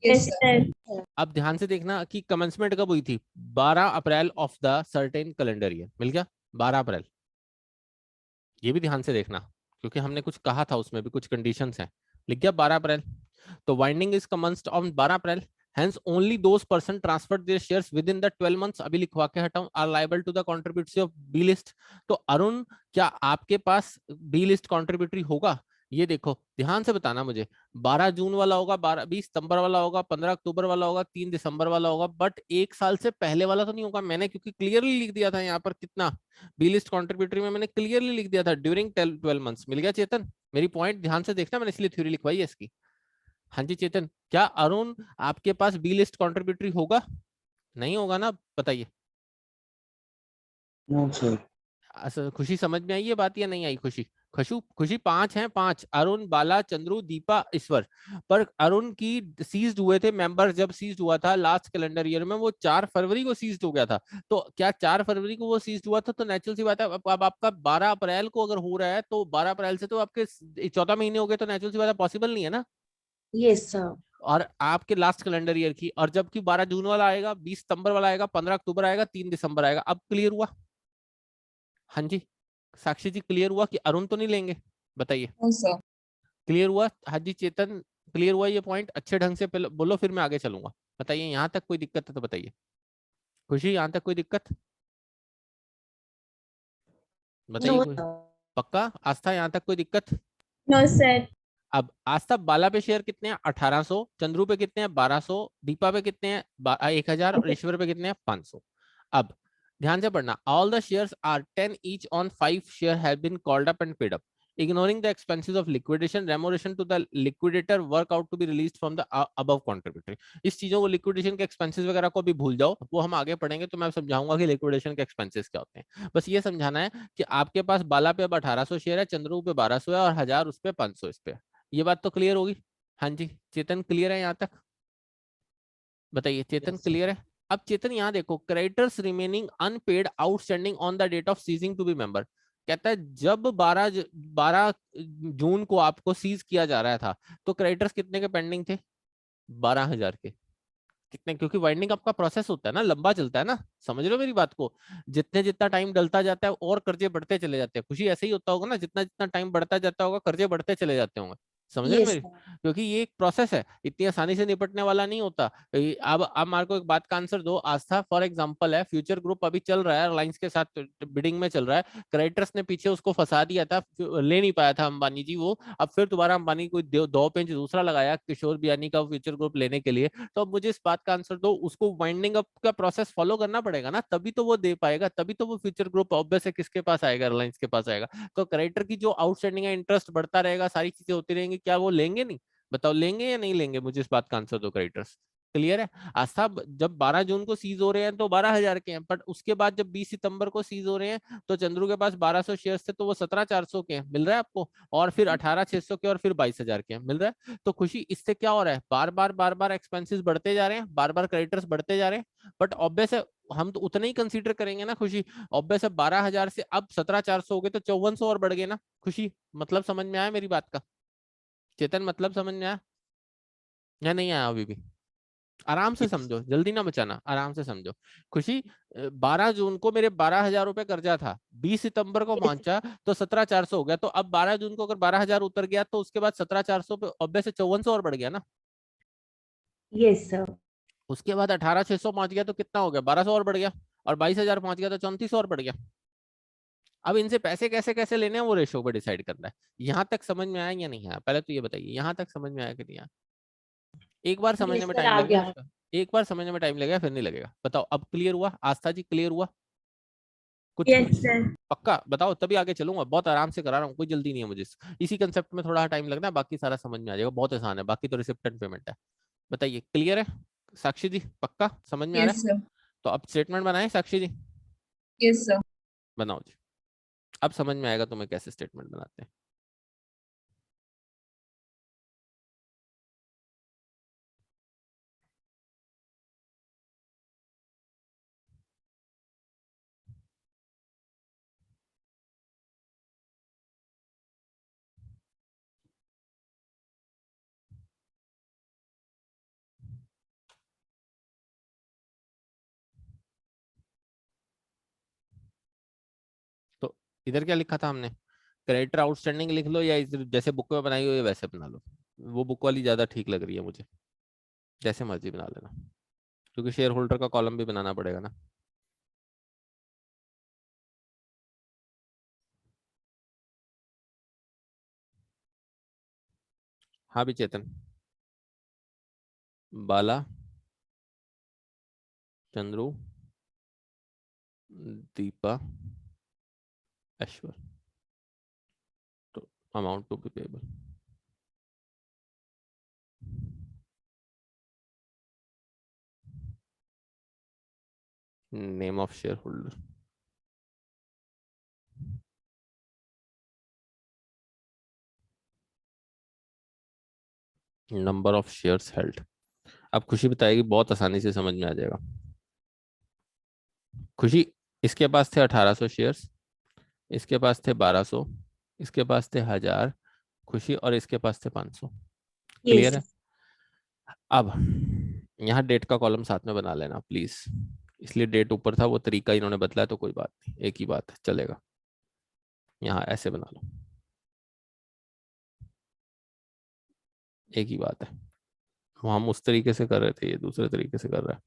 Speaker 4: Yes, sir.
Speaker 1: अब ध्यान से देखना कि कमेंसमेंट कब हुई थी, 12 April of the certain calendar year. मिल गया? 12 अप्रैल, ये भी ध्यान से देखना क्योंकि हमने कुछ कहा था, उसमें भी कुछ कंडीशंस हैं। लिख गया 12 अप्रैल, तो winding is commenced on 12 April, hence only those person transferred their shares within the 12 months, अभी लिखवा के हटाऊं, are liable to the contributory of B list। तो अरुण क्या आपके पास B list contributory होगा? ये देखो ध्यान से बताना मुझे, 12 जून वाला होगा, 20 सितंबर वाला होगा, 15 अक्टूबर वाला होगा, 3 दिसंबर वाला होगा, बट एक साल से पहले वाला तो नहीं होगा। मैंने क्योंकि क्लियरली लिख दिया था यहाँ पर कितना बी लिस्ट कॉन्ट्रीब्यूटरी में, मैंने क्लियरली लिख दिया था ड्यूरिंग 12 मंथ्स। मिल गया चेतन? मेरी पॉइंट ध्यान से देखना, मैंने इसलिए थ्योरी लिखवाई है इसकी। हाँ जी चेतन, क्या अरुण आपके पास बी लिस्ट कॉन्ट्रीब्यूटरी होगा? नहीं होगा ना, बताइए।
Speaker 3: No, sir.
Speaker 1: खुशी समझ में आई ये बात या नहीं आई? खुशी खुशी 5 हैं, 5 अरुण, बाला, चंद्रू, दीपा, ईश्वर। पर अरुण की सीज्ड हुए थे मेंबर, जब सीज्ड हुआ था लास्ट कैलेंडर ईयर में, वो 4 फरवरी को सीज्ड हो गया था। तो क्या 4 फरवरी को वो सीज्ड हुआ था? तो नेचुरल सी बात है, अब आपका 12 अप्रैल को अगर हो रहा है तो 12 अप्रैल से तो आपके 14 महीने हो गए, तो नेचुरल सी बात है पॉसिबल नहीं है ना।
Speaker 2: Yes, sir.
Speaker 1: और आपके लास्ट कैलेंडर ईयर की, और जबकि 12 जून वाला आएगा, 20 सितंबर वाला आएगा, 15 अक्टूबर आएगा, 3 दिसंबर आएगा। अब क्लियर हुआ? हाँ जी साक्षी जी क्लियर हुआ कि अरुण तो नहीं लेंगे? बताइए।
Speaker 2: No, sir.
Speaker 1: क्लियर हुआ? हाँ जी चेतन क्लियर हुआ ये पॉइंट? अच्छे ढंग से बोलो फिर मैं आगे चलूंगा। बताइए यहाँ तक कोई दिक्कत है तो बताइए। खुशी यहाँ तक कोई दिक्कत? बताइए
Speaker 2: No,
Speaker 1: कोई।
Speaker 2: sir.
Speaker 1: पक्का? आस्था यहाँ तक कोई दिक्कत?
Speaker 4: No, sir.
Speaker 1: अब आस्था बाला पे शेयर कितने हैं? 1800, चंद्रू पे कितने हैं? 1200, दीपा पे कितने हैं? 1000, और ईश्वर पे कितने हैं? 500। अब ध्यान से पढ़ना, all the shares are 10 each on 5 share have been called up and paid up, ignoring the expenses of liquidation, remuneration to the liquidator, work out to be released from the above contributory। इस चीजों को, liquidation के expenses वगैरह को भी भूल जाओ, वो हम आगे पढ़ेंगे तो मैं समझाऊंगा कि लिक्विडेशन के एक्सपेंसेस क्या होते हैं। बस ये समझाना है कि आपके पास बाला पे अब 1800 शेयर है, चंद्रू पे 1200 है, और 1000 उस पे, 500 इस पे। ये बात तो क्लियर होगी? हाँ जी चेतन क्लियर है यहाँ तक? बताइए चेतन
Speaker 3: Yes, sir.
Speaker 1: क्लियर है? अब चेतन यहाँ देखो, creditors remaining unpaid outstanding on the date of ceasing to be member, कहता है जब 12 जून को आपको सीज किया जा रहा था तो क्रेडिटर्स कितने के पेंडिंग थे? 12,000 के। कितने? क्योंकि वाइंडिंग आपका प्रोसेस होता है ना, लंबा चलता है ना, समझ रहे हो मेरी बात को? जितने जितना टाइम डलता जाता है और कर्जे बढ़ते चले जाते हैं। खुशी ऐसे ही होता होगा ना, जितना जितना टाइम बढ़ता जाता होगा कर्जे बढ़ते चले जाते होंगे। समझ रहे हो
Speaker 2: Yes,
Speaker 1: मेरी?
Speaker 2: sir.
Speaker 1: क्योंकि ये एक प्रोसेस है, इतनी आसानी से निपटने वाला नहीं होता। अब मार को एक बात का आंसर दो। आस्था फॉर एग्जांपल है, फ्यूचर ग्रुप अभी चल रहा है, रिलायंस के साथ बिडिंग में चल रहा है, क्रेडिटर्स ने पीछे उसको फंसा दिया था, ले नहीं पाया था अंबानी जी वो, अब फिर दोबारा अंबानी को दो पेंच दूसरा लगाया किशोर बियानी का फ्यूचर ग्रुप लेने के लिए। तो अब मुझे इस बात का आंसर दो, उसको वाइंडिंग अप का प्रोसेस फॉलो करना पड़ेगा ना, तभी तो वो दे पाएगा, तभी तो वो फ्यूचर ग्रुप ऑब्वियस है किसके पास आएगा? रिलायंस के पास आएगा। तो क्रेडिटर की जो आउटस्टैंडिंग है, इंटरेस्ट बढ़ता रहेगा, सारी चीजें होती रहेंगी, क्या वो लेंगे नहीं? बताओ लेंगे या नहीं लेंगे? मुझे इस बात का आंसर दो क्रेडिटर्स। क्लियर है? आस्था जब 12 जून को सीज हो रहे हैं तो 12,000 के हैं, बट उसके बाद जब 20 सितंबर को सीज हो रहे हैं तो चंद्रू के पास 1200 शेयर थे, तो वो 17,400 के हैं। मिल रहा है आपको? और फिर 18,600 के, और फिर 22,000 के हैं। मिल रहा है? तो खुशी इससे क्या हो रहा है, बार बार एक्सपेंसेस बढ़ते जा रहे हैं, बार बार क्रेडिटर्स बढ़ते जा रहे हैं, बट ऑब्वियस है हम तो उतना ही कंसीडर करेंगे ना खुशी। ऑब्वियस है 12,000 से अब 17,400 हो गए तो 5400 और बढ़ गए ना खुशी। मतलब समझ में आया मेरी बात का? चेतन मतलब समझ में आया या नहीं आया अभी भी? आराम से समझो, जल्दी ना बचाना, आराम से समझो। खुशी 12 जून को मेरे 12,000 रुपए कर्जा था, 20 सितंबर को
Speaker 2: Yes,
Speaker 1: पहुंचा तो 17,400 हो गया, तो अब 12 जून को अगर 12,000 उतर गया तो उसके बाद 17,400 पे ऑब्वियस 5400 और बढ़ गया ना।
Speaker 2: yes, sir.
Speaker 1: उसके बाद 18,600 पहुंच गया तो कितना हो गया? 1200 और बढ़ गया। और 22,000 पहुंच गया तो 3400 और पड़ गया। अब इनसे पैसे कैसे कैसे लेने हैं वो रेशो पे डिसाइड करना है। यहाँ तक समझ में आया या नहीं आया, पहले तो ये बताइए, यहाँ तक समझ में आया कि नहीं आया? एक बार समझने
Speaker 2: Yes,
Speaker 1: में
Speaker 2: sir,
Speaker 1: टाइम
Speaker 2: आ
Speaker 1: लगेगा
Speaker 2: गया।
Speaker 1: इसका, एक बार समझने में टाइम लगेगा, फिर नहीं लगेगा। बताओ अब क्लियर हुआ? आस्था जी क्लियर हुआ? कुछ
Speaker 4: Yes,
Speaker 1: कुछ
Speaker 4: sir.
Speaker 1: पक्का बताओ, तभी आगे चलूंगा। बहुत आराम से करा रहा हूँ, कोई जल्दी नहीं है मुझे। इसी कंसेप्ट में थोड़ा टाइम लगना है, बाकी सारा समझ में आ जाएगा, बहुत आसान है। बाकी तो रिसिप्ट एंड पेमेंट है। बताइए क्लियर है? साक्षी जी पक्का समझ में आ रहा
Speaker 4: Yes,
Speaker 1: है?
Speaker 4: sir.
Speaker 1: तो अब स्टेटमेंट बनाए साक्षी जी,
Speaker 4: Yes, sir.
Speaker 1: बनाओ जी। अब समझ में आएगा तुम्हें कैसे स्टेटमेंट बनाते हैं। तो इधर क्या लिखा था हमने? क्रेडिटर आउटस्टैंडिंग लिख लो, या जैसे बुक में बनाई हुई है वैसे बना लो। वो बुक वाली ज्यादा ठीक लग रही है मुझे, जैसे मर्जी बना लेना, क्योंकि शेयर होल्डर का कॉलम भी बनाना पड़ेगा ना। हाँ भी चेतन, बाला, चंद्रू, दीपा, ऐश्वर। तो amount to be payable, name of share holder, number of shares held. अब खुशी बताएगी, बहुत आसानी से समझ में आ जाएगा। खुशी, इसके पास थे 1800 शेयर्स, इसके पास थे 1200, इसके पास थे 1000, खुशी, और इसके पास थे 500। क्लियर
Speaker 2: Yes,
Speaker 1: है? अब यहाँ डेट का कॉलम साथ में बना लेना प्लीज, इसलिए डेट ऊपर था, वो तरीका इन्होंने बदला है, तो कोई बात नहीं, एक ही बात है, चलेगा। यहाँ ऐसे बना लो, एक ही बात है। हम उस तरीके से कर रहे थे, ये दूसरे तरीके से कर रहा है,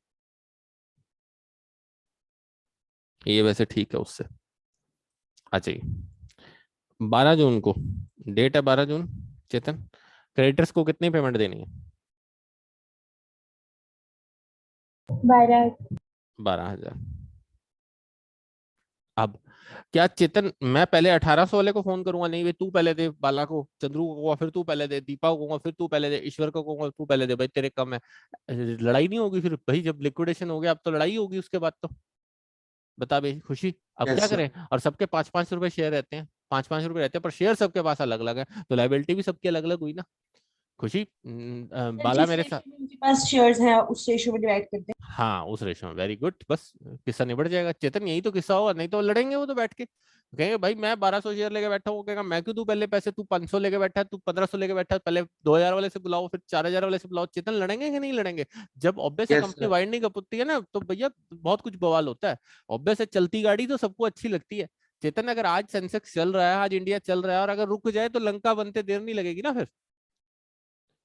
Speaker 1: ये वैसे ठीक है उससे। आ जाइए, 12 जून को डेट है, 12 जून। चेतन, क्रेडिटर्स को कितनी पेमेंट देनी है?
Speaker 4: 12.
Speaker 1: 12,000। अब क्या चेतन, मैं पहले 1800 वाले को फोन करूंगा? नहीं भाई, तू पहले दे बाला को, चंद्रू को कहूंगा, फिर तू पहले दे, दीपा को कहूंगा, फिर तू पहले दे, ईश्वर को कहूंगा, तू पहले दे। भाई तेरे कम है, लड़ाई नहीं होगी फिर भाई, जब लिक्विडेशन हो गया अब तो लड़ाई होगी उसके बाद तो। बता भाई खुशी, अब क्या
Speaker 3: Yes, sir.
Speaker 1: करें? और सबके 5-5 रुपए शेयर रहते हैं, 5-5 रुपए रहते हैं, पर शेयर सबके पास अलग अलग है, तो लाइबिलिटी भी सबकी अलग अलग हुई ना। खुशी,
Speaker 2: सर
Speaker 1: बाला
Speaker 2: जिस
Speaker 1: मेरे साथ।
Speaker 2: रेशो में उनके पास शेयर्स हैं उस रेशो में डिवाइड करते हैं।
Speaker 1: हाँ उस रेशो में, वेरी गुड, बस किस्सा निबट जाएगा। चेतन यही तो किस्सा होगा, नहीं तो लड़ेंगे वो तो बैठ के, कहेंगे भाई मैं 1200 शेयर लेके बैठा हूँ, कहेगा मैं क्यों दूं पहले पैसे, तू 500 लेके बैठा है, तू 1500 लेके बैठा है, पहले 2000 वाले से बुलाओ, फिर 4000 वाले से बुलाओ। चेतन लड़ेंगे कि नहीं लड़ेंगे? जब ऑब्वियस है
Speaker 3: Yes,
Speaker 1: कंपनी
Speaker 3: sir.
Speaker 1: वाइड नहीं कपूती है ना, तो भैया बहुत कुछ बवाल होता है। ऑब्वियस है, चलती गाड़ी तो सबको अच्छी लगती है। चेतन अगर आज सेंसेक्स चल रहा है, आज इंडिया चल रहा है, और अगर रुक जाए तो लंका बनते देर नहीं लगेगी ना।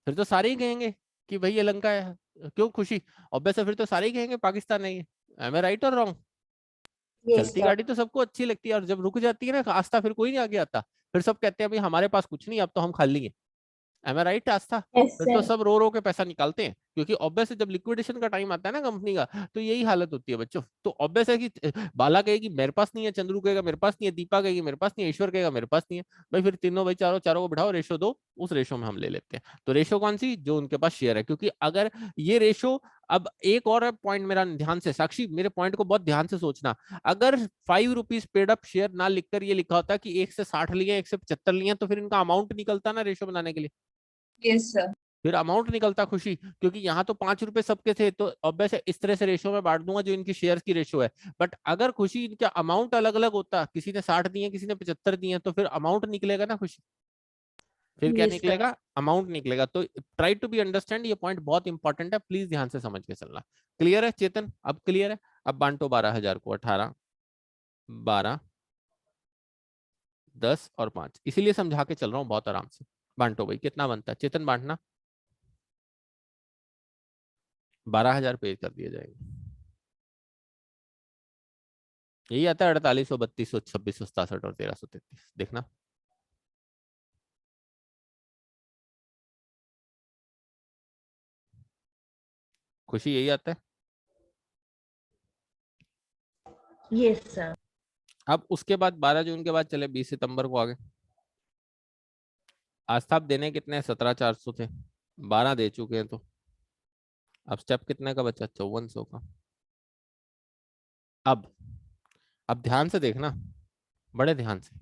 Speaker 1: फिर तो सारे ही कहेंगे कि भाई ये लंका है। क्यों खुशी? ऑब्वियस है, फिर तो सारे ही कहेंगे पाकिस्तान नहीं है। एम आई राइट और रॉन्ग?
Speaker 2: यस
Speaker 1: चलती
Speaker 2: सर।
Speaker 1: गाड़ी तो सबको अच्छी लगती है, और जब रुक जाती है ना आस्था, फिर कोई नहीं आगे आता। फिर सब कहते हैं भाई हमारे पास कुछ नहीं, अब तो हम खाली हैं। एम आई राइट आस्था?
Speaker 2: यस
Speaker 1: फिर तो
Speaker 2: सर।
Speaker 1: सब रो रो के पैसा निकालते हैं, क्योंकि ऑब्वियस है जब लिक्विडेशन का टाइम आता है ना कंपनी का, तो यही हालत होती है बच्चों। तो ऑब्वियस है कि बाला कहेगी मेरे पास नहीं है, चंद्रू कहेगा मेरे पास नहीं है, दीपा कहेगी मेरे पास नहीं है, ईश्वर कहेगा मेरे पास नहीं है। भाई फिर तीनों भाई चारों चारों को बिठाओ, रेशो दो, उस रेशो में हम ले लेते हैं। तो रेशो कौन सी? जो उनके पास शेयर है, क्योंकि अगर ये रेशो, अब एक और पॉइंट मेरा ध्यान से, साक्षी मेरे पॉइंट को बहुत ध्यान से सोचना। अगर 5 रुपीज पेड अप शेयर ना लिखकर ये लिखा होता कि 1 से 60 लिए, 1 से 75 लिए, तो फिर इनका अमाउंट निकलता ना रेशो बनाने के लिए,
Speaker 4: Yes, sir.
Speaker 1: फिर अमाउंट निकलता खुशी। क्योंकि यहाँ तो 5 रुपए सबके थे, तो ऑब्वियस है इस तरह से रेशो में बांट दूंगा जो इनकी शेयर्स की रेशो है। बट अगर खुशी इनका अमाउंट अलग अलग होता, किसी ने 60 दिए, किसी ने 75 दिए, तो फिर अमाउंट निकलेगा ना खुशी। फिर क्या
Speaker 2: यस सर।
Speaker 1: निकलेगा? अमाउंट निकलेगा। तो ट्राई टू बी अंडरस्टैंड, ये पॉइंट बहुत इंपॉर्टेंट है, प्लीज ध्यान से समझ के चलना। क्लियर है चेतन? अब क्लियर है? अब बांटो 12,000 को, 18, 12, 10 और 5, इसीलिए समझा के चल रहा हूँ बहुत आराम से। बांटो भाई, कितना बनता है चेतन बांटना? 12,000 पे कर दिया जाएगा। यही आता है 4800, 3200, 2667 और 1333। देखना खुशी, यही आता है।
Speaker 2: Yes sir.
Speaker 1: अब उसके बाद 12 जून के बाद चले 20 सितंबर को आगे। आस्था आप देने कितने, 17,400 थे, 12 दे चुके हैं, तो अब स्टेप कितने का बचा, 5400 का। अब ध्यान से देखना, बड़े ध्यान से।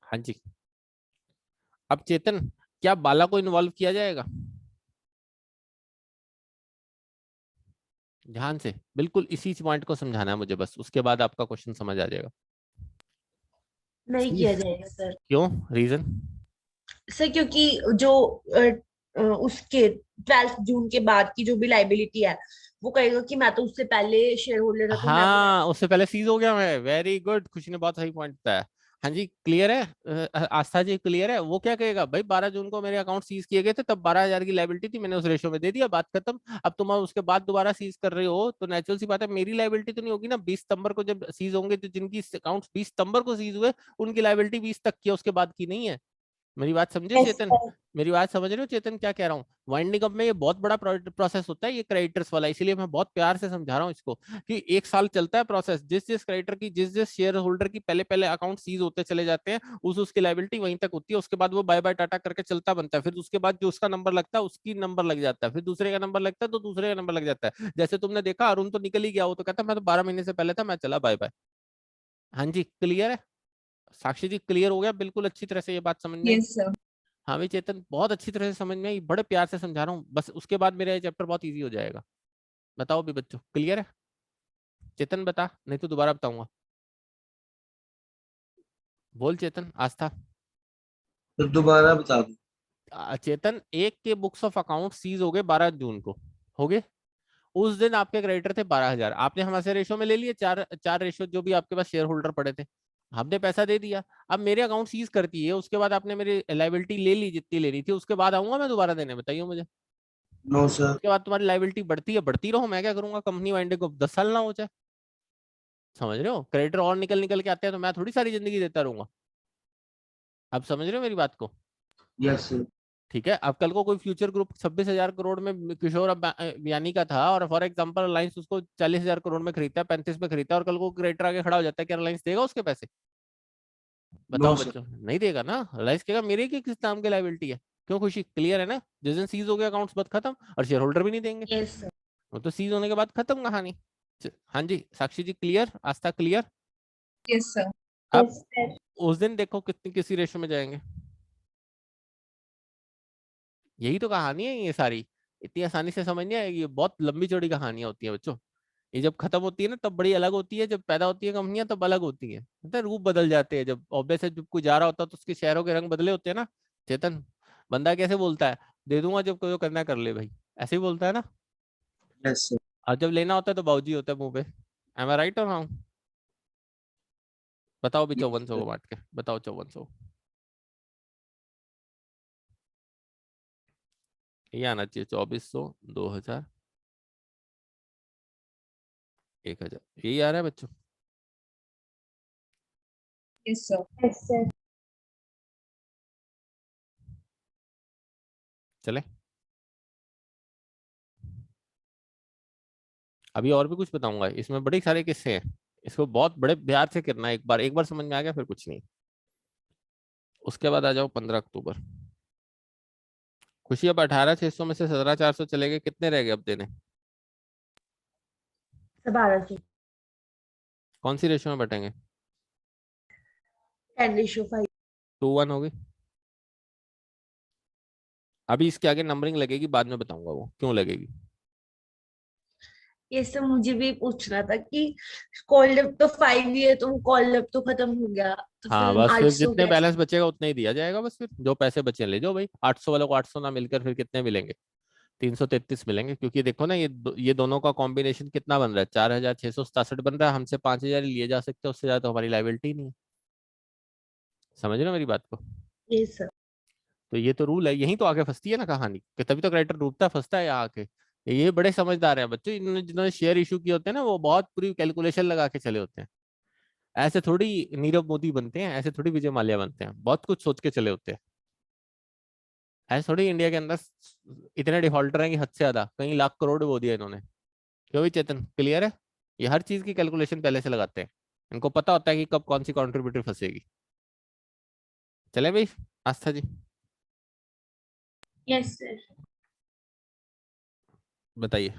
Speaker 1: हाँ जी। अब चेतन, क्या बाला को इन्वॉल्व किया जाएगा? ध्यान से, बिल्कुल इसी पॉइंट को समझाना है मुझे बस, उसके बाद आपका क्वेश्चन समझ आ जाएगा।
Speaker 2: नहीं किया जाएगा सर।
Speaker 1: क्यों, रीजन?
Speaker 2: सर क्योंकि जो उसके 12 जून के बाद की जो भी लाइबिलिटी है, वो कहेगा कि मैं तो उससे पहले शेयर होल्डर था, तो मैं तो
Speaker 1: हाँ, उससे पहले सीज हो गया मैं, वेरी गुड, खुशी ने बहुत सही पॉइंट बताया। हाँ जी, क्लियर है। आस्था जी क्लियर है। वो क्या कहेगा, भाई 12 जून को मेरे अकाउंट सीज किए गए थे, तब 12,000 की लाइबिलिटी थी, मैंने उस रेशो में दे दिया, बात खत्म। अब तुम उसके बाद दोबारा सीज कर रहे हो, तो नेचुरल सी बात है मेरी लाइबिलिटी तो नहीं होगी ना। 20 सितंबर को जब सीज होंगे, तो जिनकी अकाउंट 20 सितंबर को सीज हुए, उनकी लाइबिलिटी 20 तक की है, उसके बाद की नहीं है। मेरी बात समझे
Speaker 2: यस
Speaker 1: चेतन?
Speaker 2: सर।
Speaker 1: मेरी बात समझ रहे हो चेतन, क्या कह रहा हूँ? वाइंडिंग अप में ये बहुत बड़ा प्रोसेस होता है, ये क्रेडिटर्स वाला, इसीलिए मैं बहुत प्यार से समझा रहा हूँ इसको, कि 1 साल चलता है प्रोसेस। जिस जिस क्रेडिटर की, जिस जिस शेयर होल्डर की पहले पहले अकाउंट सीज होते चले जाते हैं, उसकी लाइबिलिटी वहीं तक होती है। उसके बाद वो बाय बाय टाटा करके चलता बनता है। फिर उसके बाद जो उसका नंबर लगता है, उसकी नंबर लग जाता है, फिर दूसरे का नंबर लगता है, तो दूसरे का नंबर लग जाता है। जैसे तुमने देखा, अरुण तो निकल ही गया, वो तो कहता मैं तो 12 महीने से पहले था, मैं चला, बाय बाय। हाँ जी, क्लियर है। साक्षी जी क्लियर हो गया बिल्कुल, अच्छी तरह से ये बात समझ में आई।
Speaker 4: Yes, sir.
Speaker 1: हाँ भाई चेतन, बहुत अच्छी तरह से समझ में आई, बड़े प्यार से समझा रहा हूँ, बस उसके बाद मेरा ये चैप्टर बहुत इजी हो जाएगा। बताओ भी बच्चों, क्लियर है? चेतन बता, नहीं तो दोबारा बताऊंगा। बोल चेतन, आस्था।
Speaker 3: तो दोबारा बता दो।
Speaker 1: चेतन, एक के बुक्स ऑफ अकाउंट सीज हो गए 12 जून को, हो गए। उस दिन आपके क्रेडिटर थे 12,000, आपने हमारे रेशो में ले लिए, चार चार रेशो जो भी आपके पास शेयर होल्डर पड़े थे, हमने पैसा दे दिया। अब मेरे अकाउंट सीज करती है, उसके बाद आपने मेरी लाइबिलिटी ले ली जितनी लेनी थी, उसके बाद आऊंगा मैं दोबारा देने, बताइए मुझे।
Speaker 3: No sir.
Speaker 1: उसके बाद तुम्हारी लाइबिलिटी बढ़ती है, बढ़ती रहो, मैं क्या करूंगा, कंपनी वाइंडिंग को 10 साल ना हो जाए। समझ रहे हो? क्रेडिटर और निकल निकल के आते हैं, तो मैं थोड़ी सारी जिंदगी देता रहूंगा। अब समझ रहे हो मेरी बात को?
Speaker 3: Yes sir.
Speaker 1: ठीक है। अब कल को कोई फ्यूचर ग्रुप 26,000 करोड़ में किशोर बियानी का था, और फॉर एग्जांपल रिलायंस उसको 40,000 करोड़ में खरीदता है, 35 में खरीदता है, और कल को क्रेडिटर आगे खड़ा हो जाता है, क्या रिलायंस देगा उसके पैसे?
Speaker 3: नो
Speaker 1: बताओ
Speaker 3: सर।
Speaker 1: बच्चों, नहीं देगा ना। रिलायंस कहेगा मेरे की किस नाम की लाइबिलिटी है। क्यों खुशी, क्लियर है ना? जिस दिन सीज हो गया अकाउंट्स, बात खत्म, और शेयर होल्डर भी नहीं देंगे।
Speaker 2: Yes sir.
Speaker 1: वो तो सीज होने के बाद खत्म कहानी। हाँ जी, साक्षी जी क्लियर, आस्था क्लियर।
Speaker 4: Yes, sir.
Speaker 1: अब
Speaker 2: यस सर।
Speaker 1: उस दिन देखो कितनी किसी रेशो में जाएंगे। यही तो कहानी है ये सारी, इतनी आसानी से समझ नहीं आएगी, ये बहुत लंबी चौड़ी कहानियां होती है बच्चों। ये जब खत्म होती है ना, तब बड़ी अलग होती है, जब पैदा होती है कंपनियां तब अलग होती है, मतलब रूप बदल जाते हैं। जब ऑब्वियस है, जब कोई जा रहा होता है तो उसके शहरों के रंग बदले होते हैं ना। चेतन, बंदा कैसे बोलता है, दे दूंगा जब कोई करना कर ले भाई, ऐसे ही बोलता है ना।
Speaker 3: Yes sir.
Speaker 1: और जब लेना होता है तो बाबूजी होता है मुंह पे। एम आई राइट और रॉन्ग? बताओ भी, 5400 को बांट के बताओ, 5400 ये आना चाहिए, 2400, 2000, 1000, यही आ रहा है बच्चों।
Speaker 4: Yes, sir.
Speaker 2: Yes sir.
Speaker 1: चले, अभी और भी कुछ बताऊंगा, इसमें बड़े सारे किस्से हैं, इसको बहुत बड़े प्यार से करना है। एक बार समझ में आ गया फिर कुछ नहीं। उसके बाद आ जाओ 15 अक्टूबर। खुशी, अब 18,600 में से 17,400 चले गए, कितने रह गए अब देने?
Speaker 2: 1200।
Speaker 1: कौन सी रेशो में बटेंगे?
Speaker 2: 10:5।
Speaker 1: 2:1 होगी। अभी इसके आगे नंबरिंग लगेगी, बाद में बताऊंगा वो क्यों लगेगी।
Speaker 2: ये सब मुझे भी पूछना था कि कॉल लिप तो 5 ही है, तो कॉल लिप तो खत्म हो गया, तो
Speaker 1: हाँ
Speaker 2: फिर
Speaker 1: बस, फिर
Speaker 2: 800
Speaker 1: जितने
Speaker 2: कैसे?
Speaker 1: बैलेंस बचेगा उतने ही दिया जाएगा, बस फिर जो पैसे बचे ले जाओ भाई। 800 वालों को 800 ना मिलकर फिर कितने मिलेंगे? 333 मिलेंगे, क्योंकि देखो ना, ये दोनों का कॉम्बिनेशन कितना बन रहा है, 4,667 बन रहा है। हमसे 5,000 लिए जा सकते हैं, उससे ज्यादा तो हमारी लाइबिलिटी नहीं है। समझ रहे हो मेरी बात को?
Speaker 2: Yes sir.
Speaker 1: तो ये तो रूल है, यही तो आगे फंसती है ना कहानी, कि तभी तो क्रेडिटर डूबता है, फंसता है यहाँ आके। ये बड़े समझदार हैं बच्चों, इन्होंने जिन्होंने शेयर इशू किए होते हैं ना, वो बहुत पूरी कैलकुलेशन लगा के चले होते हैं। ऐसे थोड़ी नीरव मोदी बनते हैं, ऐसे थोड़ी विजय माल्या बनते हैं, बहुत कुछ सोच के चले होते हैं। ऐसे थोड़ी इंडिया के अंदर इतने डिफॉल्टर हैं कि हद से ज्यादा, कई लाख करोड़ बो दिया इन्होंने। क्यों भी चेतन, क्लियर है? ये हर चीज की कैलकुलेशन पहले से लगाते हैं, इनको पता होता है कि कब कौन सी कॉन्ट्रीब्यूटर फंसेगी। चले भाई, आस्था जी
Speaker 2: यस सर।
Speaker 1: बताइए।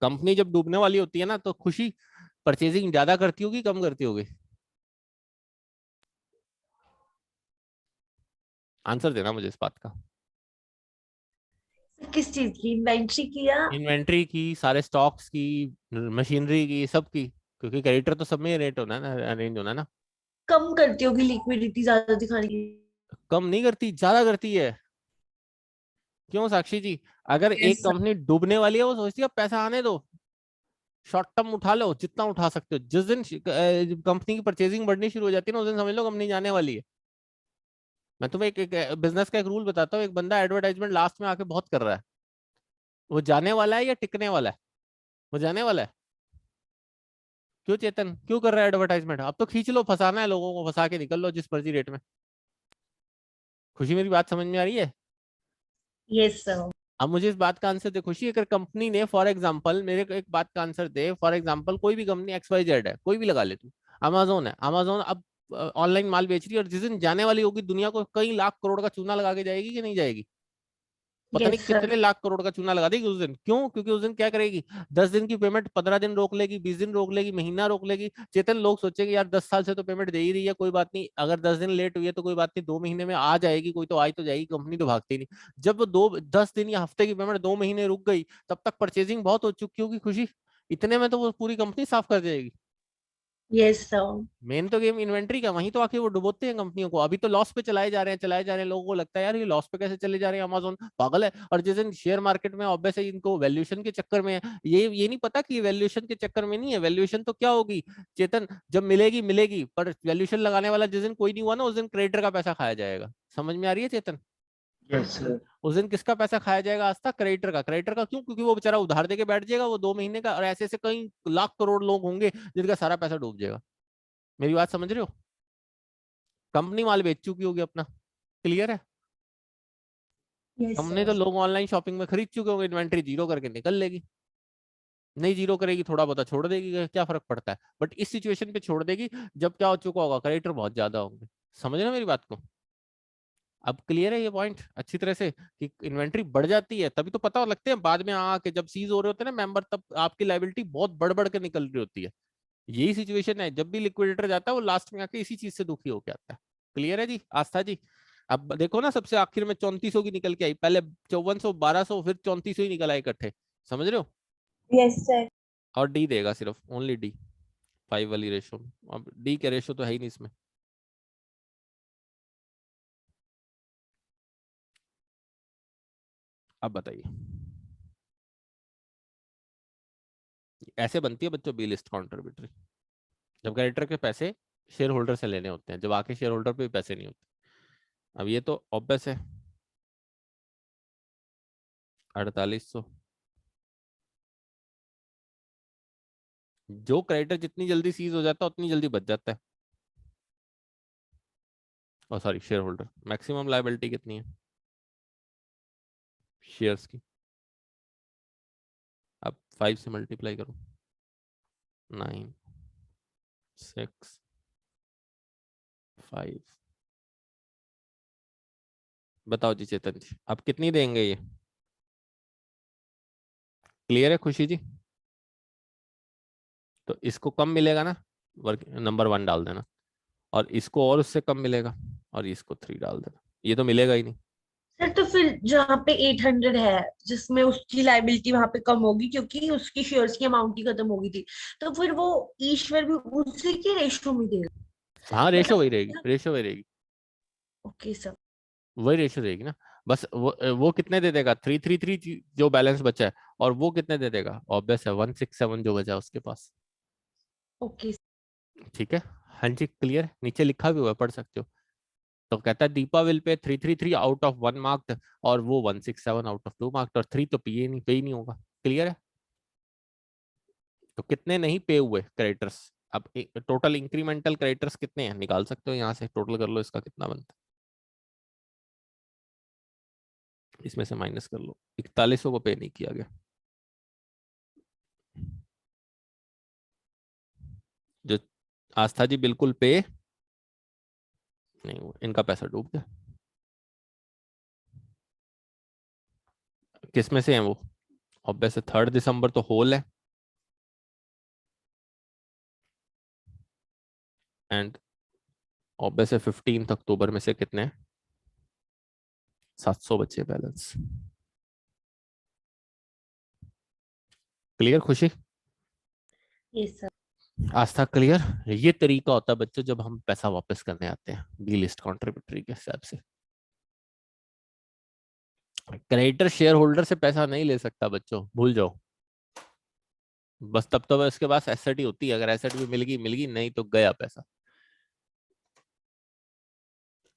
Speaker 1: कंपनी जब डूबने वाली होती है ना, तो खुशी परचेजिंग ज्यादा करती होगी कम करती होगी? आंसर देना मुझे इस बात का।
Speaker 2: किस चीज की, इन्वेंट्री की या?
Speaker 1: इन्वेंट्री की, सारे स्टॉक्स की, मशीनरी की, सब की। क्योंकि क्रेडिटर तो सब में रेट होना है ना, अरेंज होना है ना।
Speaker 2: कम करती होगी लिक्विडिटी ज्यादा दिखाने की।
Speaker 1: कम नहीं करती, ज्यादा करती है। क्यों साक्षी जी? अगर
Speaker 4: यस
Speaker 1: एक
Speaker 4: सर।
Speaker 1: कंपनी डूबने वाली है, वो सोचती है पैसा आने दो, शॉर्ट टर्म उठा लो जितना उठा सकते हो। जिस दिन कंपनी की परचेजिंग बढ़नी शुरू हो जाती है ना, उस दिन समझ लो कंपनी जाने वाली है। मैं तुम्हें एक बिजनेस का एक रूल बताता हूँ। एक बंदा एडवर्टाइजमेंट लास्ट में आके बहुत कर रहा है, वो जाने वाला है या टिकने वाला है? वो जाने वाला है। क्यों चेतन, क्यों कर रहा है एडवर्टाइजमेंट? अब तो खींच लो, फंसाना है लोगों को, फंसा के निकल लो जिस मर्जी रेट में। खुशी, मेरी बात समझ में आ रही है?
Speaker 2: Yes sir.
Speaker 1: अब मुझे इस बात का आंसर दे खुशी। अगर कंपनी ने, फॉर एग्जांपल, मेरे को एक बात का आंसर दे, फॉर एग्जांपल कोई भी कंपनी XYZ है, कोई भी लगा ले तू, अमेजोन है, अमेजोन अब ऑनलाइन माल बेच रही है, और जिस दिन जाने वाली होगी दुनिया को कई लाख करोड़ का चूना लगा के जाएगी कि नहीं जाएगी? पता नहीं
Speaker 2: यस सर।
Speaker 1: कितने लाख करोड़ का चूना लगा देगी उस दिन। क्यों? क्योंकि उस दिन क्या करेगी? 10 दिन की पेमेंट 15 दिन रोक लेगी, 20 दिन रोक लेगी, महीना रोक लेगी। चेतन, लोग सोचेंगे यार 10 साल से तो पेमेंट दे ही रही है, कोई बात नहीं, अगर 10 दिन लेट हुई है तो कोई बात नहीं, 2 महीने में आ जाएगी, कोई तो आई तो जाएगी, कंपनी तो भागती नहीं। जब वो 10 दिन या हफ्ते की पेमेंट 2 महीने रुक गई, तब तक परचेजिंग बहुत हो चुकी होगी खुशी, इतने में तो वो पूरी कंपनी साफ कर जाएगी।
Speaker 2: Yes sir.
Speaker 1: मेन तो गेम इन्वेंट्री का, वहीं तो आके वो डुबोते हैं कंपनियों को। अभी तो लॉस पे चलाए जा रहे हैं, चलाए जा रहे हैं, लोगों को लगता है यार ये लॉस पे कैसे चले जा रहे हैं, अमेज़न पागल है। और जिस दिन शेयर मार्केट में ऑब्वियस है इनको वैल्यूएशन के चक्कर में है, ये नहीं पता कि वैल्यूएशन के चक्कर में नहीं है। वैल्यूएशन तो क्या होगी चेतन, जब मिलेगी मिलेगी, पर वैल्यूएशन लगाने वाला जिस दिन कोई नहीं हुआ ना, उस दिन क्रेडिटर का पैसा खाया जाएगा। समझ में आ रही है चेतन?
Speaker 3: Yes sir.
Speaker 1: उस दिन किसका पैसा खाया जाएगा आज तक? क्रेडिटर का। क्रेडिटर का क्यों? क्योंकि वो बेचारा उधार देके बैठ जाएगा वो 2 महीने का, और ऐसे ऐसे कई लाख करोड़ लोग होंगे जिनका सारा पैसा डूब जाएगा। मेरी बात समझ रहे हो? कंपनी माल बेच चुकी होगी अपना, क्लियर है?
Speaker 2: यस
Speaker 1: कंपनी तो
Speaker 2: सर।
Speaker 1: लोग ऑनलाइन शॉपिंग में खरीद चुके होंगे, इन्वेंट्री जीरो करके निकल लेगी। नहीं जीरो करेगी, थोड़ा बहुत छोड़ देगी, क्या फर्क पड़ता है? बट इस सिचुएशन पे छोड़ देगी जब क्या हो चुका होगा, क्रेडिटर बहुत ज्यादा होंगे। समझ रहे हो मेरी बात को? अब क्लियर है ये पॉइंट अच्छी तरह से, कि इन्वेंट्री बढ़ जाती है तभी तो पता लगते हैं बाद में आके, जब सीज हो रहे होते हैं ना मेंबर, तब आपकी लाइबिलिटी बहुत बढ़ बढ़ के निकल रही होती है। यही सिचुएशन है, जब भी लिक्विडेटर जाता है वो लास्ट में आके इसी चीज से दुखी होके आता है। क्लियर है जी आस्था जी? अब देखो ना, सबसे आखिर में 3400 की निकल के आई, पहले 5400, 1200, फिर 3400 ही निकल आए इकट्ठे। समझ रहे हो?
Speaker 2: Yes sir.
Speaker 1: और डी देगा सिर्फ, ओनली डी, 5 वाली रेशो में। अब डी के रेशो तो है ही नहीं इसमें। अब बताइए, ऐसे बनती है बच्चों बी लिस्ट कॉन्ट्रीब्यूटरी, जब क्रेडिटर के पैसे शेयर होल्डर से लेने होते हैं, जब आके शेयर होल्डर पे भी पैसे नहीं होते। अब ये तो ऑब्वियस है, 4800। जो क्रेडिटर जितनी जल्दी सीज हो जाता है उतनी जल्दी बच जाता है। और sorry, share holder. Maximum liability कितनी है शेयर्स की? अब 5 से मल्टीप्लाई करो, 9, 6, 5। बताओ जी चेतन जी, अब कितनी देंगे ये? क्लियर है खुशी जी? तो इसको कम मिलेगा ना, वर्क नंबर 1 डाल देना, और इसको और उससे कम मिलेगा, और इसको 3 डाल देना। ये तो मिलेगा ही नहीं।
Speaker 2: सर तो फिर जहाँ पे 800 है, जिसमें उसकी लाइबिलिटी वहां पे कम होगी क्योंकि उसकी शेयर्स की अमाउंट ही खत्म होगी थी, तो फिर वो ईश्वर भी उसी के रेशो में देगा।
Speaker 1: हाँ, रेशो वही रहेगी,
Speaker 2: मतलब
Speaker 1: रेशो वही रहेगी,
Speaker 2: ओके सर।
Speaker 1: वही रेशो रहेगी ना। बस वो कितने दे देगा? 333 जो बैलेंस बचा है, और वो कितने दे देगा? ऑब्वियस है 167 जो बचा है उसके पास।
Speaker 2: ओके।
Speaker 1: ठीक है, हाँ जी क्लियर, नीचे लिखा भी हुआ है, पढ़ सकते हो। तो कहता है Deepa will pay 333 out of 1 marked, और वो 167 आउट ऑफ 2 मार्क्ड, और 3 तो पे ही नहीं होगा। क्लियर है? तो कितने नहीं पे हुए क्रेडिटर्स? अब टोटल इंक्रीमेंटल क्रेडिटर्स कितने हैं निकाल सकते हो, यहाँ से टोटल कर लो इसका कितना बनता है, इसमें से माइनस कर लो। 4100 को पे नहीं किया गया, जो आस्था जी बिल्कुल पे नहीं हुआ, इनका पैसा डूब गया। किस में से है वो? ऑब्वियस 3 दिसंबर तो होल है, एंड ऑब्वियस 15 अक्टूबर में से कितने? 700 बचे balance. Clear Khushi?
Speaker 2: Yes sir.
Speaker 1: Aastha clear? ये तरीका होता है बच्चों जब हम पैसा वापस करने आते हैं बी लिस्ट कॉन्ट्रीब्यूटरी के हिसाब से। क्रेडिटर शेयर होल्डर से पैसा नहीं ले सकता बच्चों, भूल जाओ। बस तब तो इसके पास एसेट ही होती है, अगर एसेट भी मिल गई नहीं तो गया पैसा।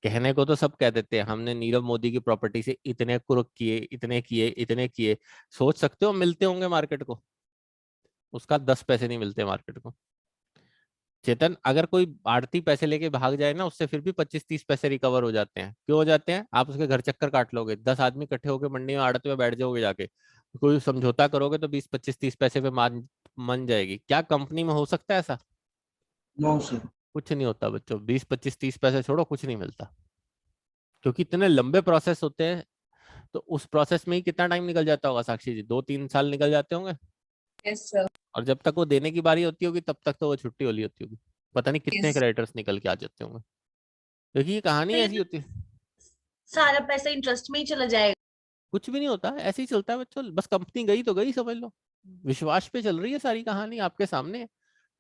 Speaker 1: कहने को तो सब कह देते हैं हमने नीरव मोदी की प्रॉपर्टी से इतने कुर्क किए, इतने किए, इतने किए। सोच सकते हो मिलते होंगे मार्केट को? उसका 10 पैसे नहीं मिलते मार्केट को। चेतन, अगर कोई आड़ती पैसे लेके भाग जाए ना, उससे फिर भी 25-30 पैसे रिकवर हो जाते हैं। क्यों हो जाते हैं? आप उसके घर चक्कर काट लोगे, 10 आदमी इकट्ठे होकर मंडी में आड़त में बैठ जाओगे, जाके कोई समझौता करोगे तो 20-25-30 पैसे पे मान मन जाएगी। क्या कंपनी में हो सकता है ऐसा?
Speaker 3: No sir.
Speaker 1: कुछ नहीं होता बच्चों, 20-25-30 पैसे छोड़ो, कुछ नहीं मिलता, क्योंकि इतने लंबे प्रोसेस होते हैं। तो उस प्रोसेस में ही कितना टाइम निकल जाता होगा साक्षी जी? 2-3 साल निकल जाते होंगे।
Speaker 4: Yes, sir.
Speaker 1: और जब तक वो देने की बारी होती होगी तब तक तो वो छुट्टी होली होती होगी। पता नहीं कितने
Speaker 4: Yes.
Speaker 1: क्रेडिटर्स निकल के आ जाते होंगे, क्योंकि ये कहानी
Speaker 2: तो ये
Speaker 1: ऐसी
Speaker 2: तो
Speaker 1: होती है।
Speaker 2: सारा पैसा इंटरेस्ट में ही चला जाएगा।
Speaker 1: कुछ भी नहीं होता, ऐसे ही चलता है बच्चों, बस कंपनी गई तो गई, समझ लो। विश्वास पे चल रही है सारी कहानी आपके सामने।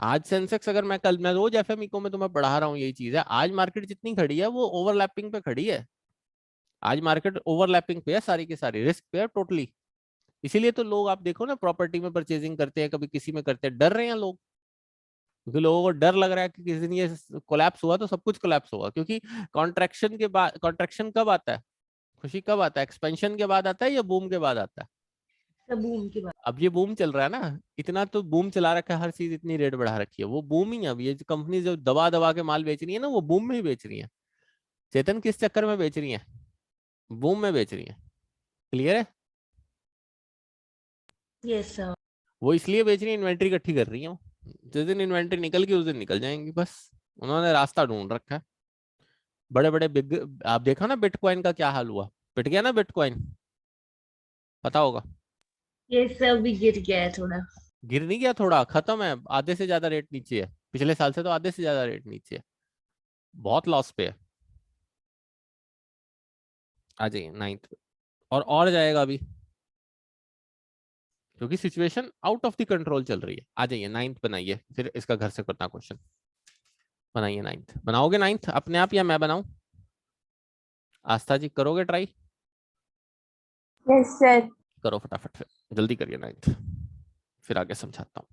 Speaker 1: आज सेंसेक्स, अगर मैं रोज एफएमईको में तुम्हें पढ़ा रहा हूँ, यही चीज है। आज मार्केट जितनी खड़ी है वो ओवरलैपिंग पे खड़ी है। आज मार्केट ओवरलैपिंग पे है, सारी की सारी रिस्क पे है टोटली। इसीलिए तो लोग आप देखो ना, प्रॉपर्टी में परचेजिंग करते हैं, कभी किसी में करते हैं, डर रहे हैं लोग, क्योंकि लोगों को डर लग रहा है कि किसी दिन ये कोलैप्स हुआ तो सब कुछ कोलैप्स होगा। क्योंकि कॉन्ट्रैक्शन के बाद, कॉन्ट्रैक्शन कब आता है खुशी, कब आता है? एक्सपेंशन के बाद आता है या बूम के बाद आता है?
Speaker 2: सब बूम की बात।
Speaker 1: अब ये बूम चल रहा है ना, इतना तो बूम चला रखा है, हर चीज इतनी रेट बढ़ा रखी है, वो बूम ही है। अब ये कंपनी जो दबा दबा के माल बेच रही है ना, वो बूम में ही बेच रही है। चेतन, किस चक्कर में बेच रही है? बूम में बेच रही है। क्लियर है?
Speaker 2: Yes sir.
Speaker 1: वो इसलिए बेच रही है, इन्वेंट्री इकट्ठी कर रही है वो। जिस दिन इन्वेंट्री निकल गई उस दिन निकल जाएंगी, बस उन्होंने रास्ता ढूंढ रखा है। बड़े बड़े बिग, आप देखा ना बिटकॉइन का क्या हाल हुआ, पिट गया ना बिटकॉइन, पता होगा।
Speaker 2: ये सब भी गिर गया है थोड़ा।
Speaker 1: गिर नहीं गया थोड़ा, खत्म है, आधे से ज्यादा रेट नीचे है, पिछले साल से तो आधे से ज्यादा रेट नीचे है, बहुत लॉस पे है। आ जाइए 9th पे, और जाएगा अभी, क्योंकि situation out of the control चल रही है। आ जाइए 9th बनाइए, फिर इसका घर से करना क्वेश्चन। बनाइए 9th, बनाओगे 9th अपने आप या मैं बनाऊं? आस्था जी करोगे ट्राई?
Speaker 4: Yes, sir.
Speaker 1: करो फटाफट, फिर जल्दी करिए 9th, फिर आगे समझाता हूँ।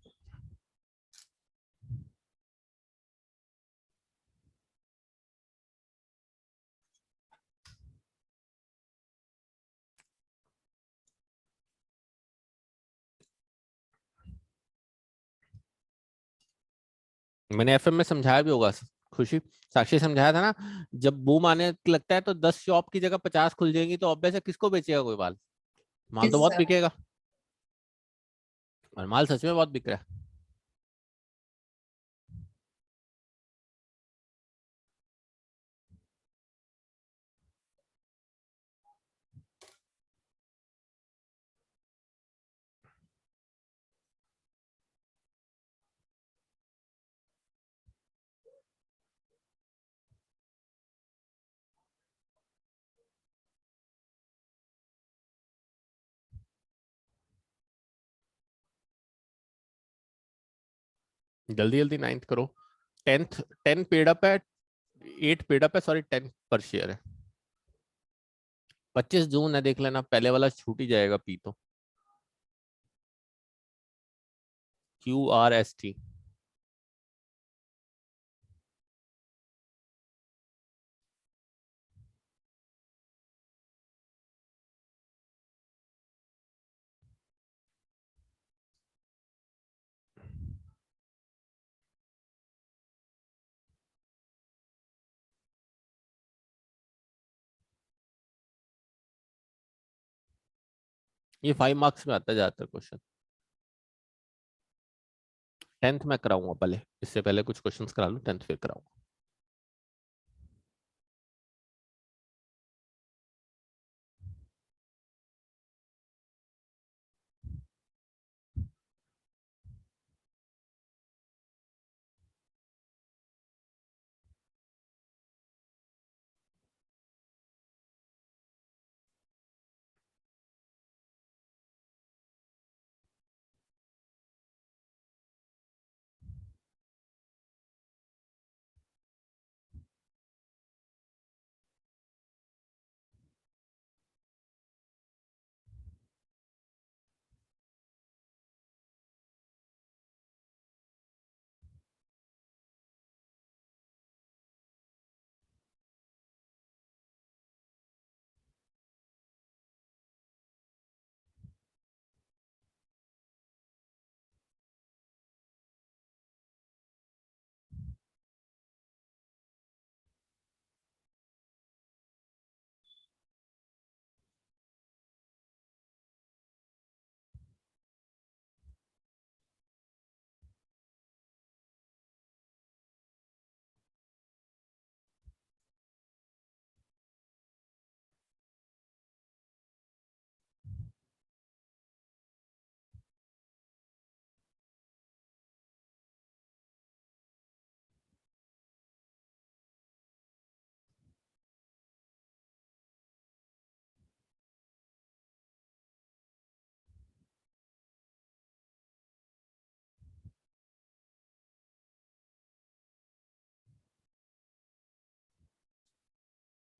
Speaker 1: मैंने एफएम में समझाया भी होगा खुशी, साक्षी समझाया था ना, जब बूम आने लगता है तो 10 शॉप की जगह 50 खुल जाएंगी, तो ऑब्वियस है किसको बेचेगा कोई माल? माल तो
Speaker 4: Yes,
Speaker 1: बहुत
Speaker 4: sir.
Speaker 1: बिकेगा, और माल सच में बहुत बिक रहा है। जल्दी जल्दी 9th करो। 10th, 10 पेड अप है, 8 पेड अप है, सॉरी 10 पर शेयर है। 25 जून है, देख लेना, पहले वाला छूट ही जाएगा पी तो। QRST ये 5 मार्क्स में आता है ज्यादातर क्वेश्चन। 10th में कराऊंगा पहले, इससे पहले कुछ क्वेश्चंस करा लूं, 10th फिर कराऊंगा।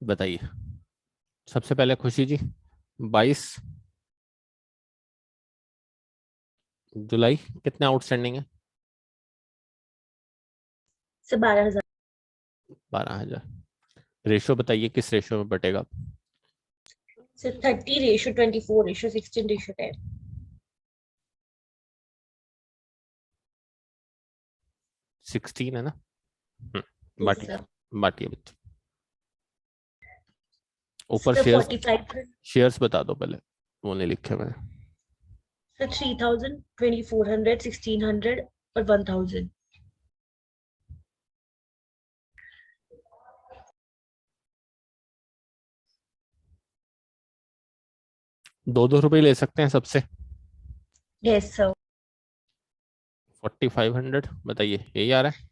Speaker 1: बताइए, सबसे पहले खुशी जी, 22 जुलाई कितने आउटस्टैंडिंग है?
Speaker 2: से 12,000।
Speaker 1: 12,000। रेशो बताइए, किस रेशो में बटेगा?
Speaker 2: से 30:24:16:10।
Speaker 1: 16 है ना?
Speaker 2: यस
Speaker 1: बाटी,
Speaker 2: सर।
Speaker 1: बाटी बच्चे। ऊपर
Speaker 2: से
Speaker 1: शेयर्स,
Speaker 2: 45।
Speaker 1: शेयर्स बता दो पहले, वो नहीं लिखे मैंने।
Speaker 2: से 3,000, 2,400, 1,600 और 1,000।
Speaker 1: ₹2 ले सकते हैं सबसे।
Speaker 2: Yes sir.
Speaker 1: 4,500 बताइए, यही आ रहा है?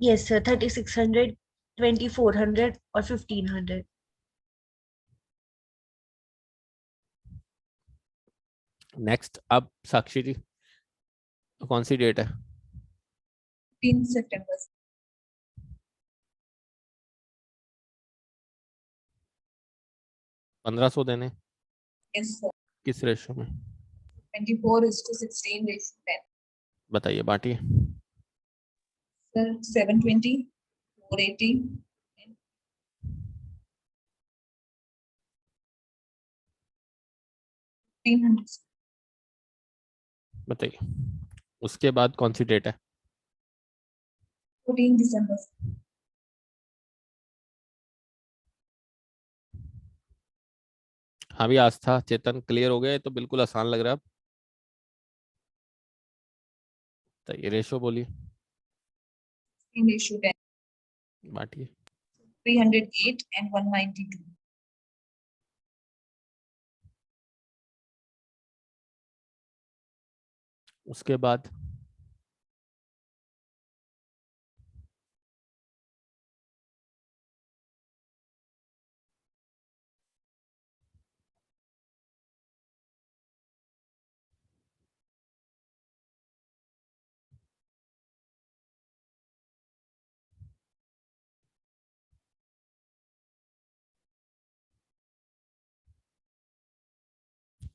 Speaker 2: Yes sir. 3,600, 2,400 और 1,500।
Speaker 1: नेक्स्ट, अब साक्षी जी, कौन सी डेट है?
Speaker 4: 15 सितंबर।
Speaker 1: 1,500 देने,
Speaker 4: यस सर।
Speaker 1: किस रेशो में?
Speaker 4: 24:16:10।
Speaker 1: बताइए, बांटिए।
Speaker 4: सर 720, 480, 300।
Speaker 1: बताइए, उसके बाद कौन सी डेट है?
Speaker 4: 14 दिसंबर।
Speaker 1: हाँ भी, आस्था चेतन क्लियर हो गए तो बिल्कुल आसान लग रहा है अब। बताइए, रेशो बोलिए,
Speaker 4: 16:10।
Speaker 1: बांटिए।
Speaker 4: 308 and 192।
Speaker 1: उसके बाद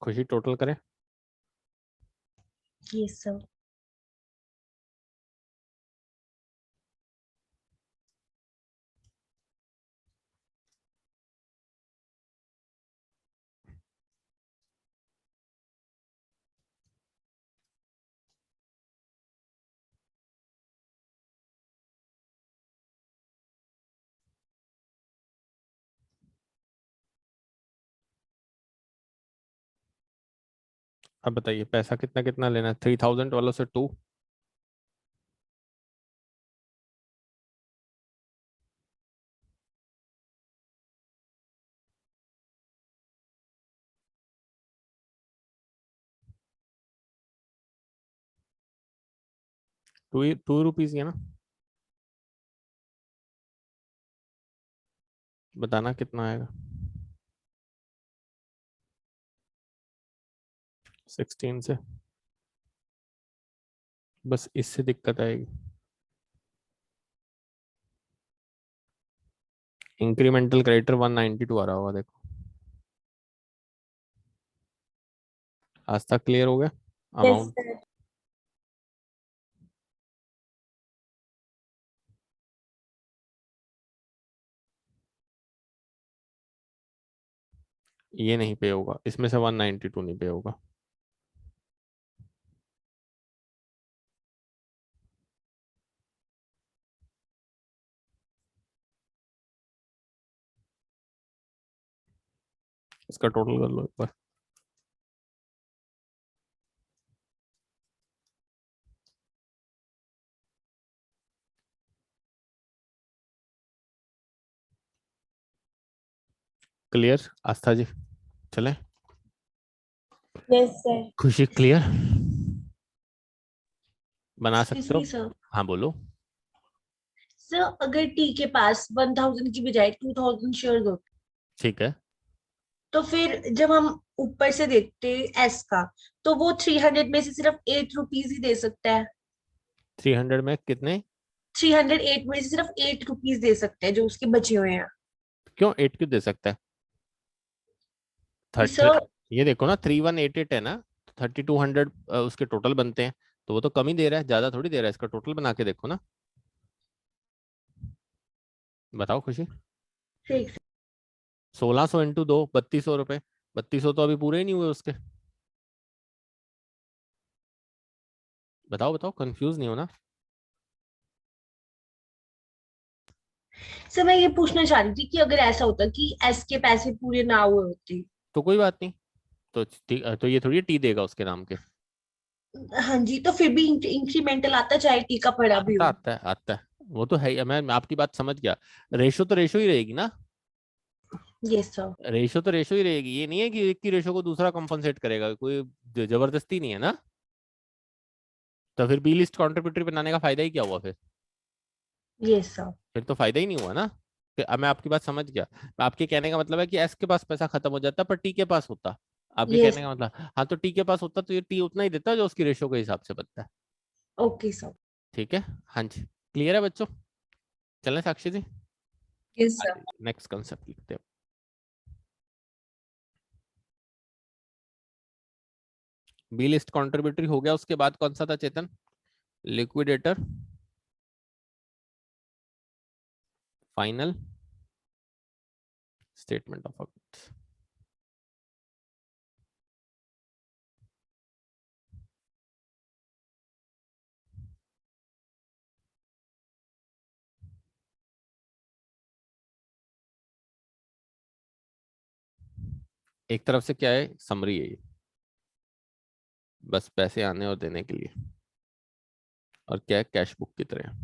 Speaker 1: खुशी टोटल करें।
Speaker 2: Yes sir.
Speaker 1: अब बताइए पैसा कितना कितना लेना है, 3000 वालों से 2। टू रुपीज है ना, बताना कितना आएगा। 16 से, बस इससे दिक्कत आएगी। इंक्रीमेंटल क्रेडिटर 192 आ रहा होगा देखो। आज तक क्लियर हो गया
Speaker 2: यस
Speaker 1: अमाउंट।
Speaker 2: सर।
Speaker 1: ये नहीं पे होगा, इसमें से 192 नहीं पे होगा। इसका टोटल कर लो एक बार। क्लियर आस्था जी, चले।
Speaker 2: Yes sir.
Speaker 1: खुशी क्लियर, बना
Speaker 2: एक्सक्यूज
Speaker 1: सकते
Speaker 2: मी
Speaker 1: हो।
Speaker 2: सर।
Speaker 1: हाँ बोलो।
Speaker 2: सर अगर टी के पास 1000 की बजाय 2000 शेयर होते,
Speaker 1: ठीक है,
Speaker 2: तो फिर जब हम ऊपर से देखते एस का, तो वो 300 में से सिर्फ 8 रुपीज ही दे सकता है।
Speaker 1: 300 में कितने?
Speaker 2: 308 में से सिर्फ 8 रुपीज दे सकते हैं जो उसके बचे हुए हैं।
Speaker 1: क्यों 8 क्यों दे सकता है? थर्टी,
Speaker 2: सर
Speaker 1: ये देखो ना 3188 है ना, 3200 उसके टोटल बनते हैं, तो वो तो कम ही दे रहा है, ज्यादा थोड़ी दे रहा है। इसका टोटल बना के देखो ना, बताओ खुशी।
Speaker 2: ठीक।
Speaker 1: 1600 इंटू 2, 3200 रुपये। 3200 तो अभी पूरे ही नहीं हुए उसके। बताओ बताओ, कंफ्यूज नहीं हो ना।
Speaker 2: सर मैं ये पूछना चाह रही थी कि अगर ऐसा होता कि एस के पैसे पूरे ना हुए होते।
Speaker 1: तो कोई बात नहीं, तो ये थोड़ी टी देगा उसके नाम के।
Speaker 2: हाँ जी, तो फिर भी इंक्रीमेंटल आता चाहे टी का पड़ा भी
Speaker 1: आता
Speaker 2: हो।
Speaker 1: आता है, आता है। वो तो है ही, मैं आपकी बात समझ गया। रेशो तो रेशो ही रहेगी ना।
Speaker 2: Yes sir.
Speaker 1: रेशो तो रेशो ही रहेगी, ये नहीं है कि एक की रेशो को दूसरा कंपनसेट करेगा, कोई जबरदस्ती नहीं है ना। तो फिर बी लिस्ट कॉन्ट्रीब्यूटरी बनाने का फायदा ही क्या हुआ फिर?
Speaker 2: Yes sir.
Speaker 1: फिर तो फायदा ही नहीं हुआ ना। फिर अब मैं आपकी बात समझ गया। आपके कहने का मतलब है कि एस के पास पैसा खत्म हो जाता पर टी के पास होता। आपके
Speaker 2: यस।
Speaker 1: कहने का मतलब, हाँ तो टी के पास होता तो ये टी उतना ही देता जो उसकी रेशो के हिसाब से बनता है।
Speaker 2: Okay sir.
Speaker 1: ठीक है, हाँ जी, क्लियर है बच्चों। चलें साक्षी जी,
Speaker 4: Yes, sir.
Speaker 1: नेक्स्ट कंसेप्ट लिखते हैं। बी लिस्ट कॉन्ट्रीब्यूटरी हो गया, उसके बाद कौन सा था Chetan? Liquidator, final statement of accounts. एक तरफ से क्या है, समरी है ये, बस पैसे आने और देने के लिए। और क्या है, कैश बुक की तरह।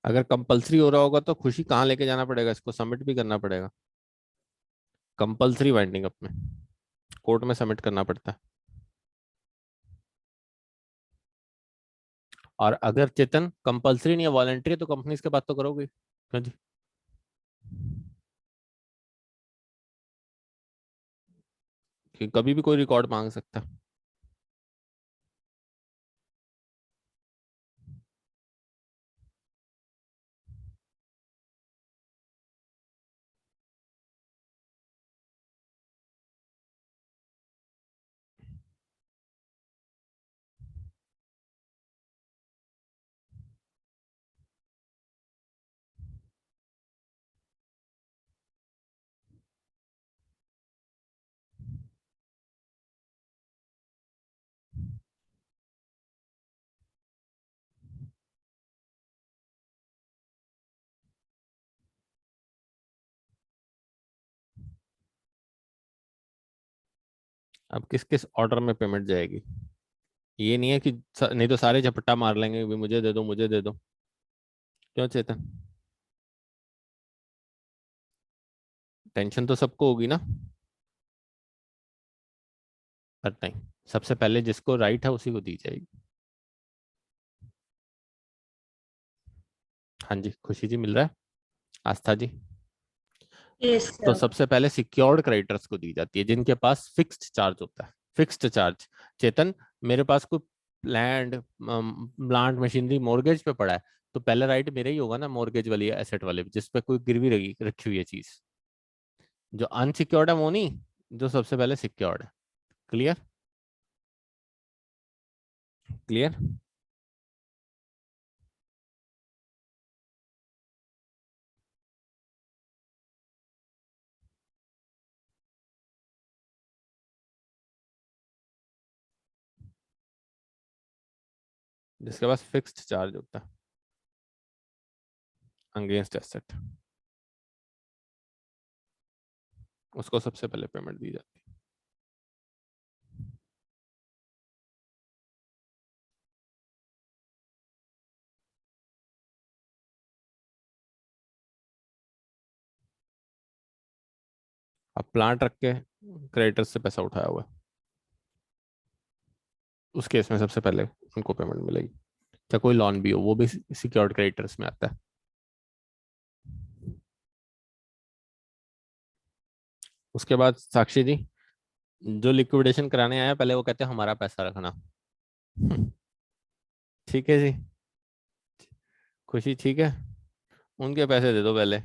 Speaker 1: अगर कंपलसरी हो रहा होगा तो खुशी कहाँ लेके जाना पड़ेगा, इसको सबमिट भी करना पड़ेगा। कंपलसरी वाइंडिंग अप में कोर्ट में सबमिट करना पड़ता है। और अगर चेतन कंपलसरी नहीं है, वॉलंटरी, तो कंपनी इसके बात तो करोगे क्यों जी? कि कभी भी कोई रिकॉर्ड मांग सकता है। अब किस किस ऑर्डर में पेमेंट जाएगी, ये नहीं है कि नहीं तो सारे झपट्टा मार लेंगे भी मुझे दे दो मुझे दे दो। क्यों चेतन, टेंशन तो सबको होगी ना। पर नहीं, सबसे पहले जिसको राइट है उसी को दी जाएगी। हाँ जी खुशी जी मिल रहा है, आस्था जी।
Speaker 2: यस
Speaker 1: तो
Speaker 2: सर।
Speaker 1: सबसे पहले सिक्योर्ड क्रेडिटर्स को दी जाती है जिनके पास फिक्स्ड चार्ज होता है, फिक्स्ड चार्ज। चेतन, मेरे पास कोई लैंड प्लांट मशीनरी मॉर्गेज पे पड़ा है, तो पहला राइट मेरा ही होगा ना, मॉर्गेज वाली एसेट वाले जिस पे कोई गिरवी रखी रखी हुई है चीज। जो अनसिक्योर्ड है वो नहीं, जो सबसे पहले सिक्योर्ड है। क्लियर? क्लियर? जिसके पास फिक्स्ड चार्ज होता है अगेंस्ट एसेट, उसको सबसे पहले पेमेंट दी जाती है। अब प्लांट रख के क्रेडिटर्स से पैसा उठाया हुआ है, उस केस में सबसे पहले उनको पेमेंट मिलेगी। चाहे कोई लॉन भी हो, वो भी सिक्योर्ड क्रेडिटर्स में आता है। उसके बाद साक्षी जी, जो लिक्विडेशन कराने आया पहले वो कहते हैं हमारा पैसा रखना। ठीक है जी, खुशी ठीक है, उनके पैसे दे दो पहले,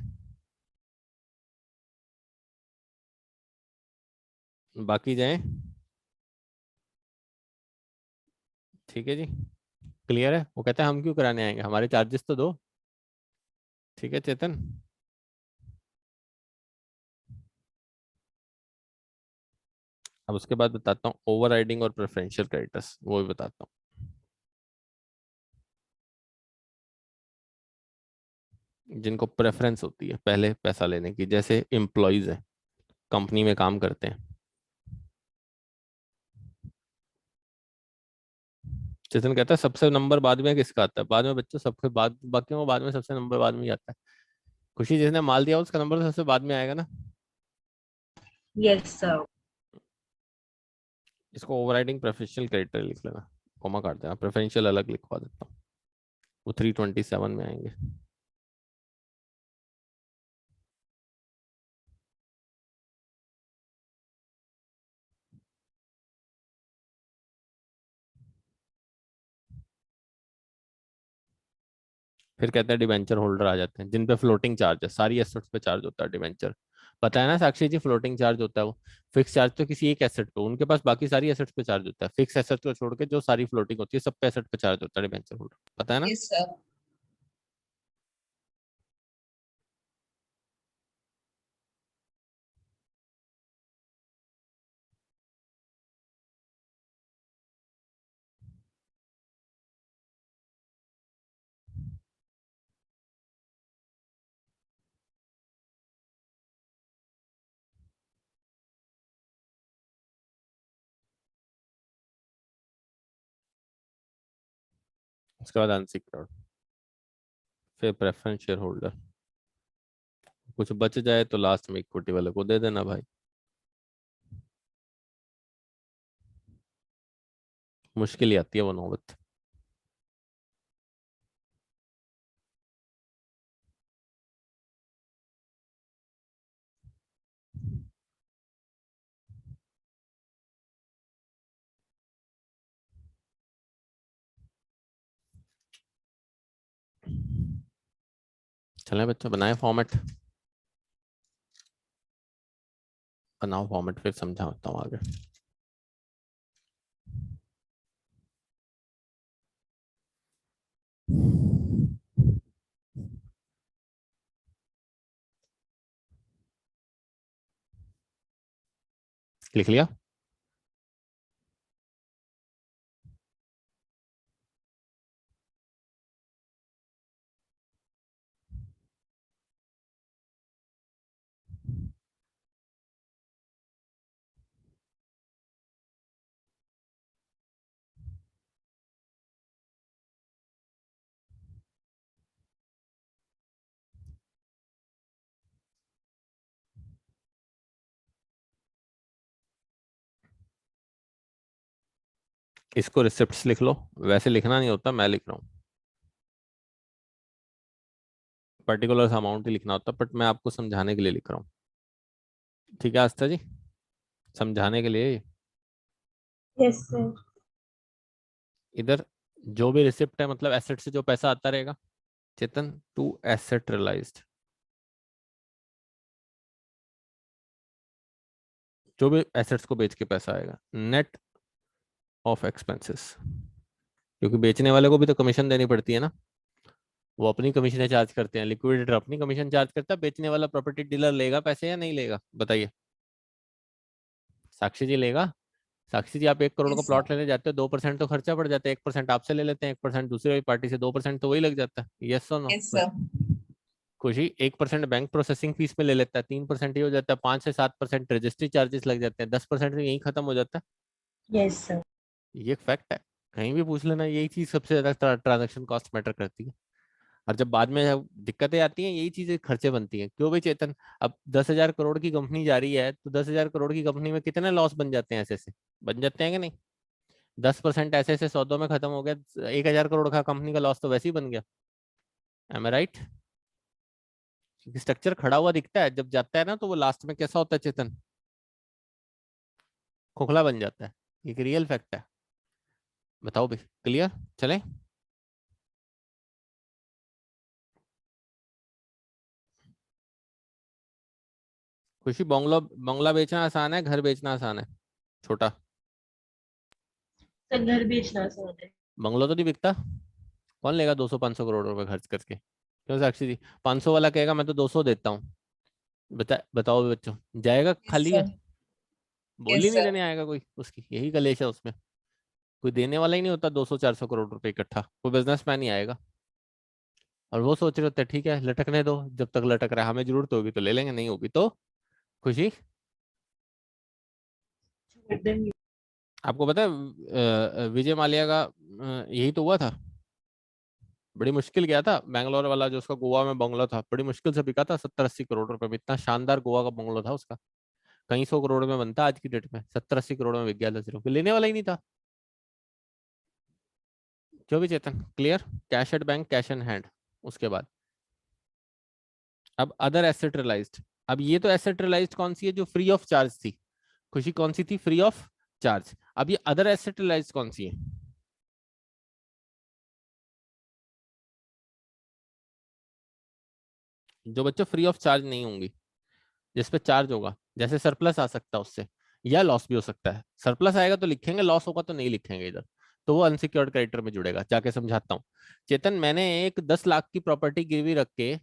Speaker 1: बाकी जाए। ठीक है जी, क्लियर है। वो कहते हैं हम क्यों कराने आएंगे, हमारे चार्जेस तो दो। ठीक है चेतन। अब उसके बाद बताता हूँ ओवर राइडिंग और प्रेफरेंशियल क्रेडिटर्स, वो भी बताता हूँ। जिनको प्रेफरेंस होती है पहले पैसा लेने की, जैसे एम्प्लॉयज है, कंपनी में काम करते हैं। चेतन कहता है सबसे नंबर बाद में किसका आता है, बाद में बच्चों सबके बाद, बाकियों को बाद में, सबसे नंबर बाद में ही आता है। खुशी जिसने माल दिया उसका नंबर तो सबसे बाद में आएगा ना।
Speaker 2: Yes sir.
Speaker 1: इसको ओवरराइडिंग प्रेफरेंशियल क्रेडिटर लिख लेना, कॉमा काट देना, प्रेफरेंशियल अलग लिखवा देता हूँ, वो 327 में आएंगे। फिर कहते हैं डिवेंचर होल्डर आ जाते हैं जिन पे फ्लोटिंग चार्ज है, सारी एसेट्स पे चार्ज होता है डिवेंचर। पता है ना साक्षी जी, फ्लोटिंग चार्ज होता है वो, फिक्स चार्ज तो किसी एक एसेट पे, उनके पास बाकी सारी एसेट्स पे चार्ज होता है, फिक्स एसेट को छोड़ के जो सारी फ्लोटिंग होती है सब पे एसेट पे चार्ज होता है डिवेंचर होल्डर, पता है ना।
Speaker 4: Yes, sir.
Speaker 1: उसके बाद अनसिक्योर्ड, फिर प्रेफरेंस शेयर होल्डर, कुछ बच जाए तो लास्ट में इक्विटी वाले को दे देना भाई। मुश्किल ही आती है वो नौबत। चलें बच्चों, बनाए फॉर्मेट, बनाओ फॉर्मेट, फिर समझाता हूँ आगे। लिख लिया? इसको रिसिप्ट्स लिख लो, वैसे लिखना नहीं होता, मैं लिख रहा हूँ। पर्टिकुलर अमाउंट ही लिखना होता, बट मैं आपको समझाने के लिए लिख रहा हूँ। ठीक है आस्था जी, समझाने के लिए।
Speaker 2: Yes sir.
Speaker 1: इधर जो भी रिसिप्ट है मतलब एसेट से जो पैसा आता रहेगा, चेतन टू एसेट रियलाइज्ड, जो भी एसेट्स को बेच के पैसा आएगा, नेट ऑफ एक्सपेंसेस, क्योंकि बेचने वाले को भी तो कमीशन देनी पड़ती है ना, वो अपनी कमीशन चार्ज करते हैं, लिक्विडेटर अपनी कमीशन चार्ज करता है, बेचने वाला प्रॉपर्टी डीलर लेगा पैसे या नहीं लेगा, बताइए। साक्षी जी लेगा। साक्षी जी, आप 1 करोड़ का
Speaker 4: Yes, sir.
Speaker 1: प्लॉट लेने जाते हो, 2% तो खर्चा पड़ जाता है, 1% आपसे ले लेते हैं, 1% दूसरी वाली पार्टी से, 2% तो वही लग जाता है। यस और नो?
Speaker 4: Yes, sir.
Speaker 1: खुशी 1% बैंक प्रोसेसिंग फीस में ले लेता है, 3% ही हो जाता है, 5 से 7% रजिस्ट्री चार्जेस लग जाते हैं, 10% में यही खत्म हो जाता है।
Speaker 2: Yes sir.
Speaker 1: ये एक फैक्ट है, कहीं भी पूछ लेना, यही चीज सबसे ज्यादा ट्रांजेक्शन कॉस्ट मैटर करती है। और जब बाद में जब दिक्कतें आती हैं, यही चीजें खर्चे बनती हैं। क्यों भाई चेतन? अब 10,000 करोड़ की कंपनी जा रही है, तो 10,000 करोड़ की कंपनी में कितने लॉस बन जाते हैं, ऐसे ऐसे बन जाते हैं कि नहीं? 10% ऐसे ऐसे सौदों में खत्म हो गया, 1,000 करोड़ का कंपनी का लॉस तो वैसे ही बन गया। एम आई राइट? स्ट्रक्चर खड़ा हुआ दिखता है, जब जाता है ना तो वो लास्ट में कैसा होता है चेतन? खोखला बन जाता है। एक रियल फैक्ट है। बताओ भाई, क्लियर? चले? खुशी, बंगला बंगला बेचना आसान है, घर बेचना आसान है? छोटा
Speaker 2: सर घर बेचना आसान है।
Speaker 1: बंगलो तो नहीं बिकता, कौन लेगा 200-500 करोड़ रुपए खर्च करके? क्यों साक्षी जी? 500 वाला कहेगा मैं तो 200 देता हूँ। बताओ भी बच्चों, जाएगा
Speaker 4: Yes,
Speaker 1: खाली है?
Speaker 4: sir.
Speaker 1: बोल ही
Speaker 4: Yes,
Speaker 1: नहीं
Speaker 4: sir.
Speaker 1: देने आएगा कोई, उसकी यही कलेश है उसमें। कोई देने वाला ही नहीं होता 200-400 करोड़ रुपए इकट्ठा, कोई बिजनेसमैन ही आएगा। और वो सोच रहे होते हैं ठीक है लटकने दो, जब तक लटक रहा है, हमें जरूरत होगी तो ले लेंगे, नहीं होगी तो खुशी।
Speaker 2: छोड़ देंगे।
Speaker 1: आपको पता है विजय माल्या का यही तो हुआ था। बड़ी मुश्किल गया था, बैंगलोर वाला जो उसका गोवा में बंगलो था, बड़ी मुश्किल से बिका था 70-80 करोड़ रुपए में। इतना शानदार गोवा का बंगलो था उसका, कई 100 करोड़ में बनता आज की डेट में, 70-80 करोड़ में बिक गया था, सिर्फ लेने वाला ही नहीं था। जो भी Chetan, clear? Cash at bank, cash in hand. उसके बाद अब अदर एसेट रियलाइज्ड। अब ये तो एसेट रियलाइज्ड कौन सी है? जो फ्री ऑफ चार्ज थी। खुशी, कौन सी थी? Free of charge. अब ये अदर एसेट रियलाइज्ड कौन सी है? जो बच्चों फ्री ऑफ चार्ज नहीं होंगी, जिस पे चार्ज होगा, जैसे सरप्लस आ सकता है उससे, या लॉस भी हो सकता है। सरप्लस आएगा तो लिखेंगे, लॉस होगा तो नहीं लिखेंगे इधर, तो वो अनसिक्योर्ड क्रेडिटर में जुड़ेगा। जाके समझाता हूँ। चेतन, मैंने एक 10 लाख की प्रॉपर्टी गिरवी रख के,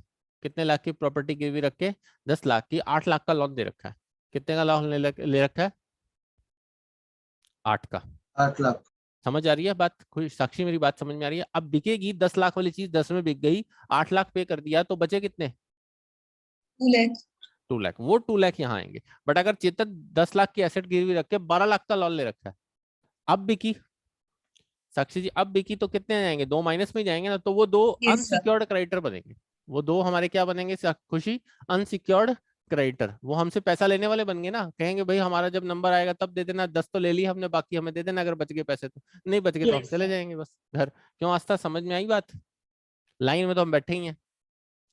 Speaker 1: कितने लाख की प्रॉपर्टी गिरवी रख के? 10 लाख की, 8 लाख का लोन दे रखा है। कितने का लोन ले रखा है? 8 का।
Speaker 3: 8 लाख।
Speaker 1: समझ आ रही है बात? कोई साक्षी, मेरी बात समझ में आ रही है? अब बिकेगी 10 लाख वाली चीज, 10 में बिक गई, 8 लाख पे कर दिया, तो बचे कितने?
Speaker 4: 2 lakhs.
Speaker 1: 2 लाख। वो 2 लाख यहाँ आएंगे। बट अगर चेतन 10 लाख की एसेट गिरवी रख के 12 लाख का लोन ले रखा है, अब बिकी, साक्षी जी अब बिकी तो कितने जाएंगे, 2 माइनस में ही जाएंगे ना, तो वो 2
Speaker 4: Yes, sir.
Speaker 1: अनसिक्योर्ड क्रेडिटर बनेंगे। वो 2 हमारे क्या बनेंगे खुशी, अनसिक्योर्ड क्रेडिटर। वो हमसे पैसा लेने वाले बन गए ना, कहेंगे भाई हमारा जब नंबर आएगा तब दे देना, 10 तो ले लिए हमने, बाकी हमें दे देना, अगर बच गए पैसे तो, नहीं बच गए तो हम
Speaker 2: Yes,
Speaker 1: चले
Speaker 2: sir.
Speaker 1: जाएंगे बस घर। क्यों आस्था, समझ में आई बात? लाइन में तो हम बैठे ही हैं,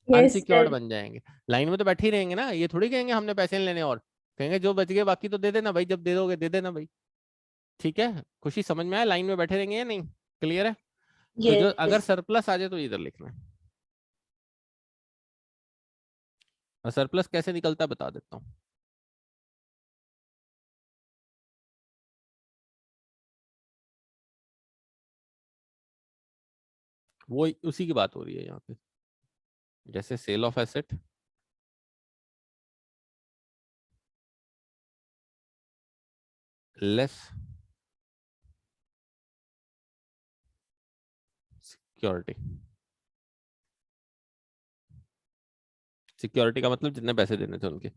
Speaker 2: Yes,
Speaker 1: अनसिक्योर्ड
Speaker 2: sir.
Speaker 1: बन जाएंगे। लाइन में तो बैठे ही रहेंगे ना, ये थोड़ी कहेंगे हमने पैसे नहीं लेने, और कहेंगे जो बच गए बाकी तो दे देना भाई, जब दे दोगे दे देना भाई। ठीक है, खुशी समझ में आया, लाइन में बैठे रहेंगे या नहीं, क्लियर है? तो जो अगर
Speaker 2: Yes.
Speaker 1: सरप्लस आ जाए तो इधर लिखना है। और सरप्लस कैसे निकलता है बता देता हूँ। वो उसी की बात हो रही है यहाँ पे, जैसे sale of asset, less security. Security का मतलब जितने पैसे देने थे उनके,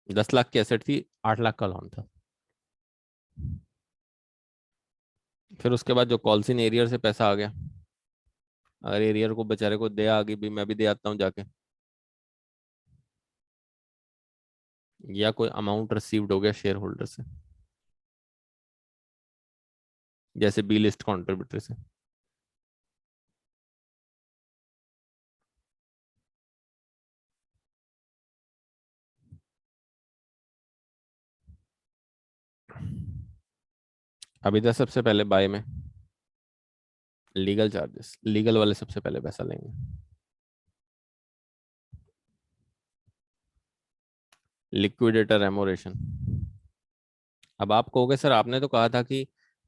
Speaker 1: 10 लाख की एसेट थी, 8 लाख का लोन था। फिर उसके बाद जो कॉल्स इन एरियर से पैसा आ गया, अगर एरियर को बेचारे को दे आगे भी, मैं भी दे आता हूँ जाके, या कोई अमाउंट रिसीव्ड हो गया शेयर होल्डर से, जैसे बी लिस्ट कॉन्ट्रीब्यूटर से। अभी तो सबसे पहले बाय में लीगल चार्जेस, लीगल वाले सबसे पहले पैसा लेंगे। लिक्विडेटर एमोरेशन। अब आप कहोगे सर आपने तो कहा था कि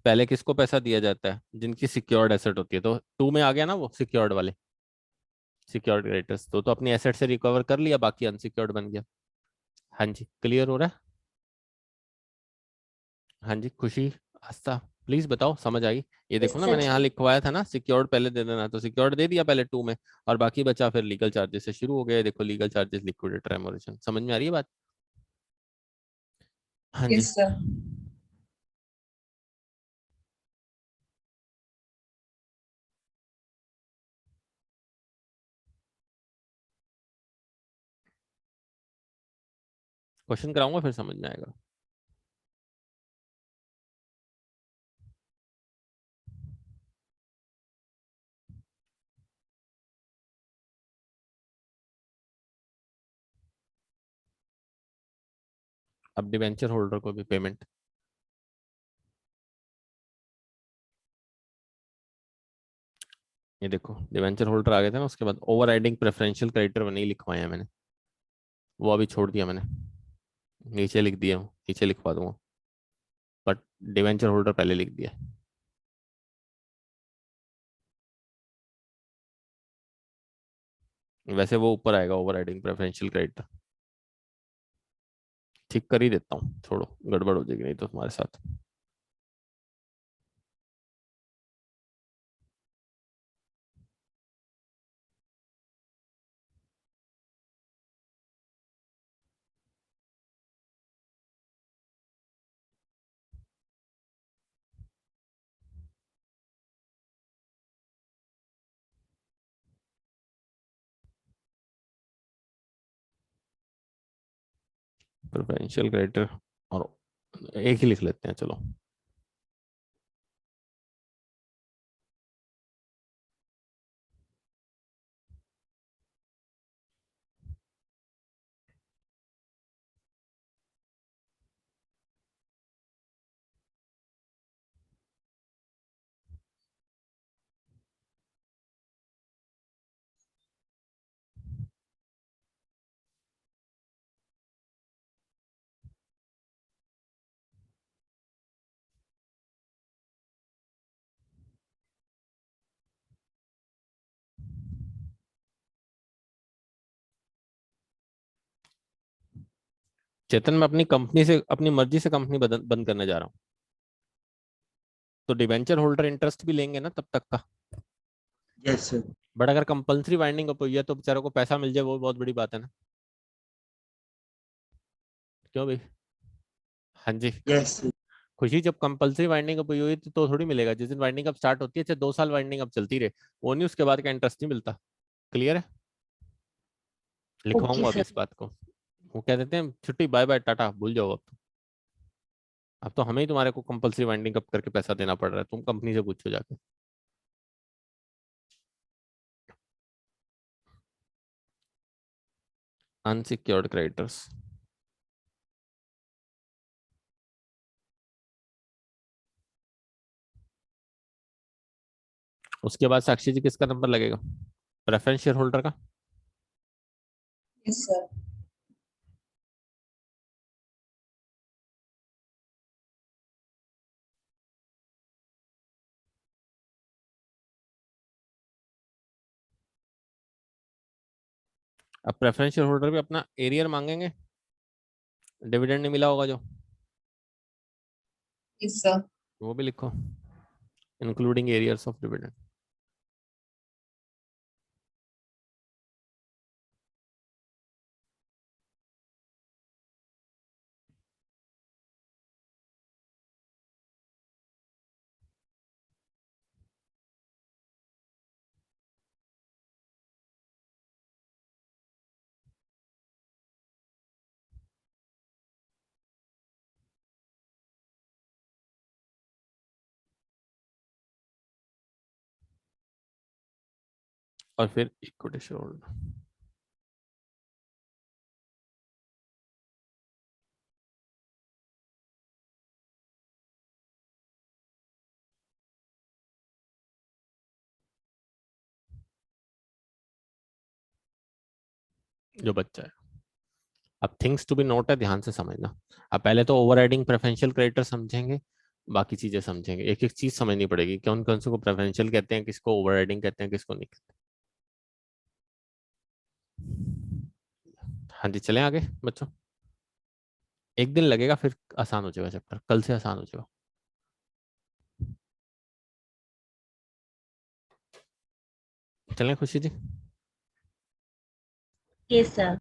Speaker 1: पहले किसको पैसा दिया जाता है, जिनकी सिक्योर्ड एसेट होती है, तो 2 में आ गया ना वो सिक्योर्ड वाले, सिक्योर्ड क्रेडिटर्स। तो अपनी एसेट से रिकवर कर लिया, बाकी अनसिक्योर्ड बन गया। हाँ जी, क्लियर हो रहा है? हाँ जी खुशी, आस्था, प्लीज बताओ समझ आई? ये देखो
Speaker 2: Yes,
Speaker 1: ना, मैंने
Speaker 2: sir.
Speaker 1: यहाँ लिखवाया था ना सिक्योर्ड पहले दे देना, तो सिक्योर्ड दे दिया पहले 2 में, और बाकी बचा फिर लीगल चार्जेस से शुरू हो गए। देखो लीगल चार्जेस, लिक्विडेटर एमोरेशन, समझ में आ रही है बात? हाँ जी।
Speaker 4: Yes, sir.
Speaker 1: क्वेश्चन कराऊंगा फिर समझ में आएगा। अब डिवेंचर होल्डर को भी पेमेंट, ये देखो डिवेंचर होल्डर आ गए थे ना, उसके बाद ओवर राइडिंग प्रेफरेंशियल क्रेडिटर नहीं लिखवाए हैं मैंने, वो अभी छोड़ दिया मैंने, नीचे लिख दिया हूँ, नीचे लिखवा दूंगा, बट डिवेंचर होल्डर पहले लिख दिया। वैसे वो ऊपर आएगा ओवर राइडिंग प्रेफरेंशियल क्रेडिटर, ठीक कर ही देता हूँ, छोड़ो गड़बड़ हो जाएगी नहीं तो तुम्हारे साथ। प्रेफरेंशियल क्रेडिटर, और एक ही लिख लेते हैं चलो। चेतन, मैं अपनी कंपनी से अपनी मर्जी से कंपनी बंद करने जा रहा हूँ, तो डिवेंचर होल्डर इंटरेस्ट भी लेंगे ना तब तक का।
Speaker 3: Yes sir.
Speaker 1: बट अगर कंपल्सरी बाइंडिंग अप हुई है तो बेचारों को पैसा मिल जाए, वो बहुत बड़ी बात है ना, क्यों भाई? हाँ जी।
Speaker 3: Yes sir.
Speaker 1: खुशी, जब कंपलसरी वाइंडिंग अप हुई हुई तो थोड़ी मिलेगा। जिस दिन वाइंडिंग अप स्टार्ट होती है, चाहे 2 साल वाइंडिंग अप चलती रहे, वो नहीं, उसके बाद का इंटरेस्ट नहीं मिलता। क्लियर है?
Speaker 2: ओके
Speaker 1: लिखवाऊंगा अभी
Speaker 2: सर।
Speaker 1: इस बात को। वो कह देते हैं छुट्टी, बाय बाय टाटा, भूल जाओ अब तो। अब तो हमें ही तुम्हारे को कंपलसरी वाइंडिंग अप करके पैसा देना पड़ रहा है, तुम कंपनी से पूछो जाके। Unsecured creditors. उसके बाद साक्षी जी किसका नंबर लगेगा? प्रेफरेंस शेयर होल्डर का।
Speaker 4: Yes, sir.
Speaker 1: अब प्रेफरेंस शेयर होल्डर भी अपना एरियर मांगेंगे, डिविडेंड नहीं मिला होगा जो,
Speaker 4: Yes, sir.
Speaker 1: वो भी लिखो, इंक्लूडिंग एरियर्स ऑफ डिविडेंड। और फिर इक्विटी शेयर होल्डर। जो बच्चा है, अब थिंग्स टू बी नोट है, ध्यान से समझना। अब पहले तो ओवर राइडिंग प्रेफरेंशियल क्रेडिटर समझेंगे, बाकी चीजें समझेंगे। एक एक चीज समझनी पड़ेगी, कौन कौन से को प्रेफरेंशियल कहते हैं, किसको ओवर राइडिंग कहते हैं, किसको नहीं कहते। हाँ जी, चलें आगे बच्चों। एक दिन लगेगा, फिर आसान हो जाएगा चैप्टर, कल से आसान हो जाएगा। चलें खुशी जी।
Speaker 2: Yes sir.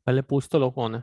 Speaker 1: पहले पूछ तो लो कौन है।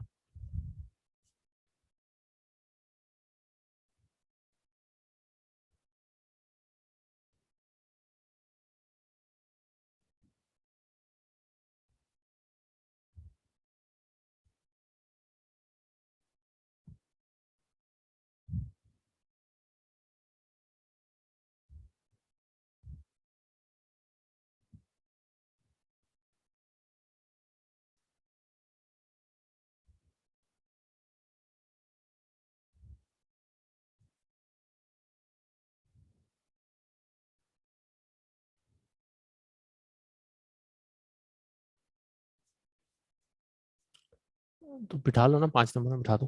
Speaker 1: तो बिठा लो ना, 5 नंबर में बिठा दो।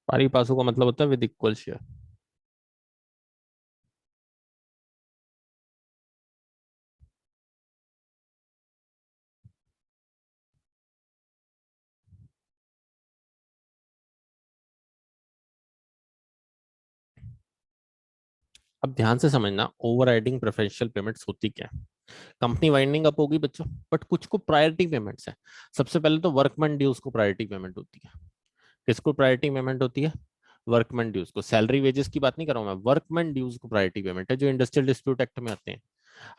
Speaker 1: पारी पासु का मतलब होता है विद इक्वल शेयर। अब ध्यान से समझना, ओवरराइडिंग प्रेफरेंशियल पेमेंट्स होती क्या है। कंपनी वाइंडिंग अप होगी बच्चों, बट कुछ को प्रायोरिटी पेमेंट्स है। सबसे पहले तो वर्कमैन ड्यूज को प्रायोरिटी पेमेंट होती है। किसको प्रायोरिटी पेमेंट होती है? वर्कमैन ड्यूज को। सैलरी वेजेस की बात नहीं कर रहा हूं मैं, वर्कमैन ड्यूज को प्रायोरिटी पेमेंट है, जो इंडस्ट्रियल डिस्प्यूट एक्ट में आते हैं।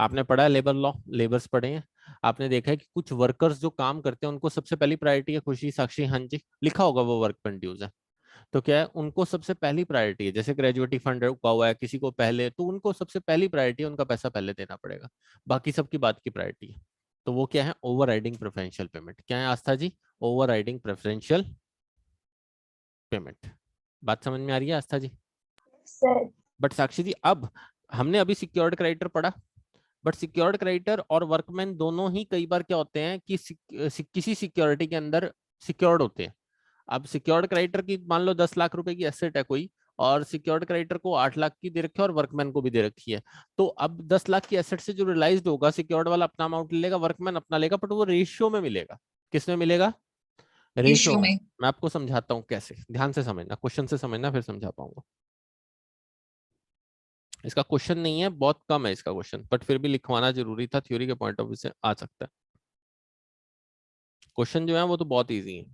Speaker 1: आपने पढ़ा है लेबर लॉ, लेबर्स पढ़े हैं। आपने देखा है कि कुछ वर्कर्स जो काम करते हैं उनको सबसे पहली प्रायोरिटी है। खुशी, साक्षी, हाँ जी, लिखा होगा वो वर्कमैन ड्यूज है। तो क्या है, उनको सबसे पहली प्रायोरिटी है। जैसे ग्रेजुएटी फंड रुका हुआ है किसी को पहले, तो उनको सबसे पहली प्रायोरिटी है, उनका पैसा पहले देना पड़ेगा। बाकी सबकी बात की प्रायोरिटी है। तो वो क्या है? Overriding preferential payment. क्या है Aastha ji? Overriding preferential payment. बात समझ में आ रही है आस्था जी?
Speaker 2: सर
Speaker 1: बट साक्षी जी, अब हमने अभी सिक्योर्ड क्रेडिटर पढ़ा, बट सिक्योर्ड क्रेडिटर और वर्कमैन दोनों ही कई बार क्या होते हैं कि किसी सिक्योरिटी के अंदर सिक्योर्ड होते हैं। अब सिक्योर्ड क्रेडिटर की मान लो 10 लाख रुपए की एसेट है कोई, और सिक्योर्ड क्रेडिटर को 8 लाख की दे रखी है और वर्कमैन को भी दे रखी है। तो अब 10 लाख की एसेट से जो रियलाइज होगा, सिक्योर्ड वाला अपना अमाउंट ले लेगा, वर्कमैन अपना लेगा, बट वो रेशियो में मिलेगा। किसमें मिलेगा? रेशियो
Speaker 4: रेशियो
Speaker 1: में।
Speaker 4: में।
Speaker 1: मैं आपको समझाता हूँ कैसे, ध्यान से समझना, क्वेश्चन से समझना, फिर समझा पाऊंगा। इसका क्वेश्चन नहीं है, बहुत कम है इसका क्वेश्चन, बट फिर भी लिखवाना जरूरी था, थ्योरी के पॉइंट ऑफ व्यू से आ सकता है। क्वेश्चन जो है वो तो बहुत ईजी है।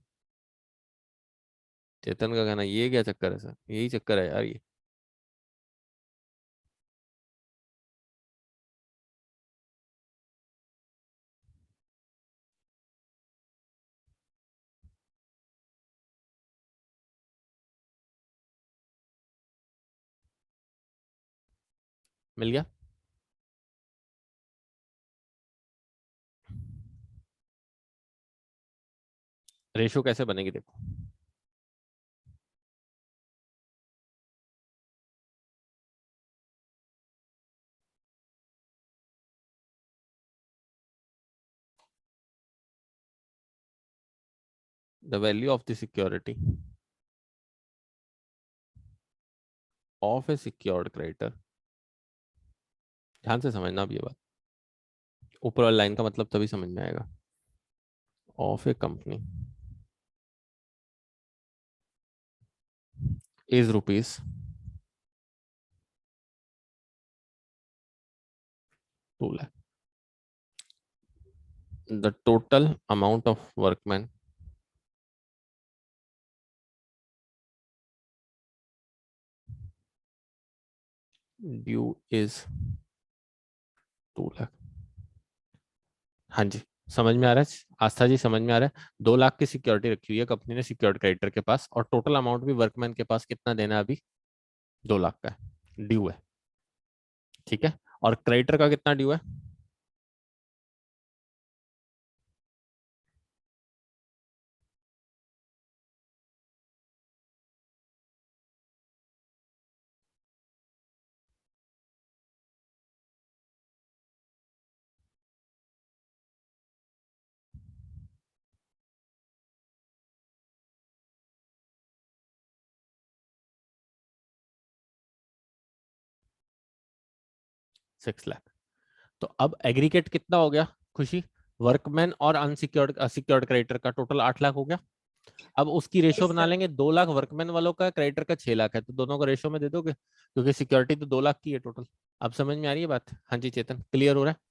Speaker 1: चेतन का कहना ये क्या चक्कर है सर, यही चक्कर है यार ये। मिल गया? रेशियो कैसे बनेगी देखो। The value of the security of A secured creditor. ध्यान से समझना अब ये बात, ऊपर वाली लाइन का मतलब तभी समझ में आएगा। Of A company is rupees 2 lakh. The total amount of workman due is 2 lakh. हाँ जी, समझ में आ रहा है आस्था जी? समझ में आ रहा है? 2 लाख की सिक्योरिटी रखी हुई है कंपनी ने सिक्योर्ड क्रेडिटर के पास, और टोटल अमाउंट भी वर्कमैन के पास कितना देना है अभी? 2 लाख का है, ड्यू है। ठीक है, और क्रेडिटर का कितना ड्यू है? 6 लाख। तो अब एग्रीगेट कितना हो गया खुशी? वर्कमैन और अनसिक्योर्ड सिक्योर्ड क्रेडिटर का टोटल 8 लाख हो गया। अब उसकी रेशियो
Speaker 2: यस
Speaker 1: बना
Speaker 2: सर।
Speaker 1: लेंगे, 2 लाख वर्कमैन वालों का, क्रेडिटर का 6 लाख है, तो दोनों का रेशियो में दे दोगे, क्योंकि सिक्योरिटी तो 2 लाख की है टोटल। अब समझ में आ रही है बात? हाँ जी चेतन, क्लियर हो रहा है?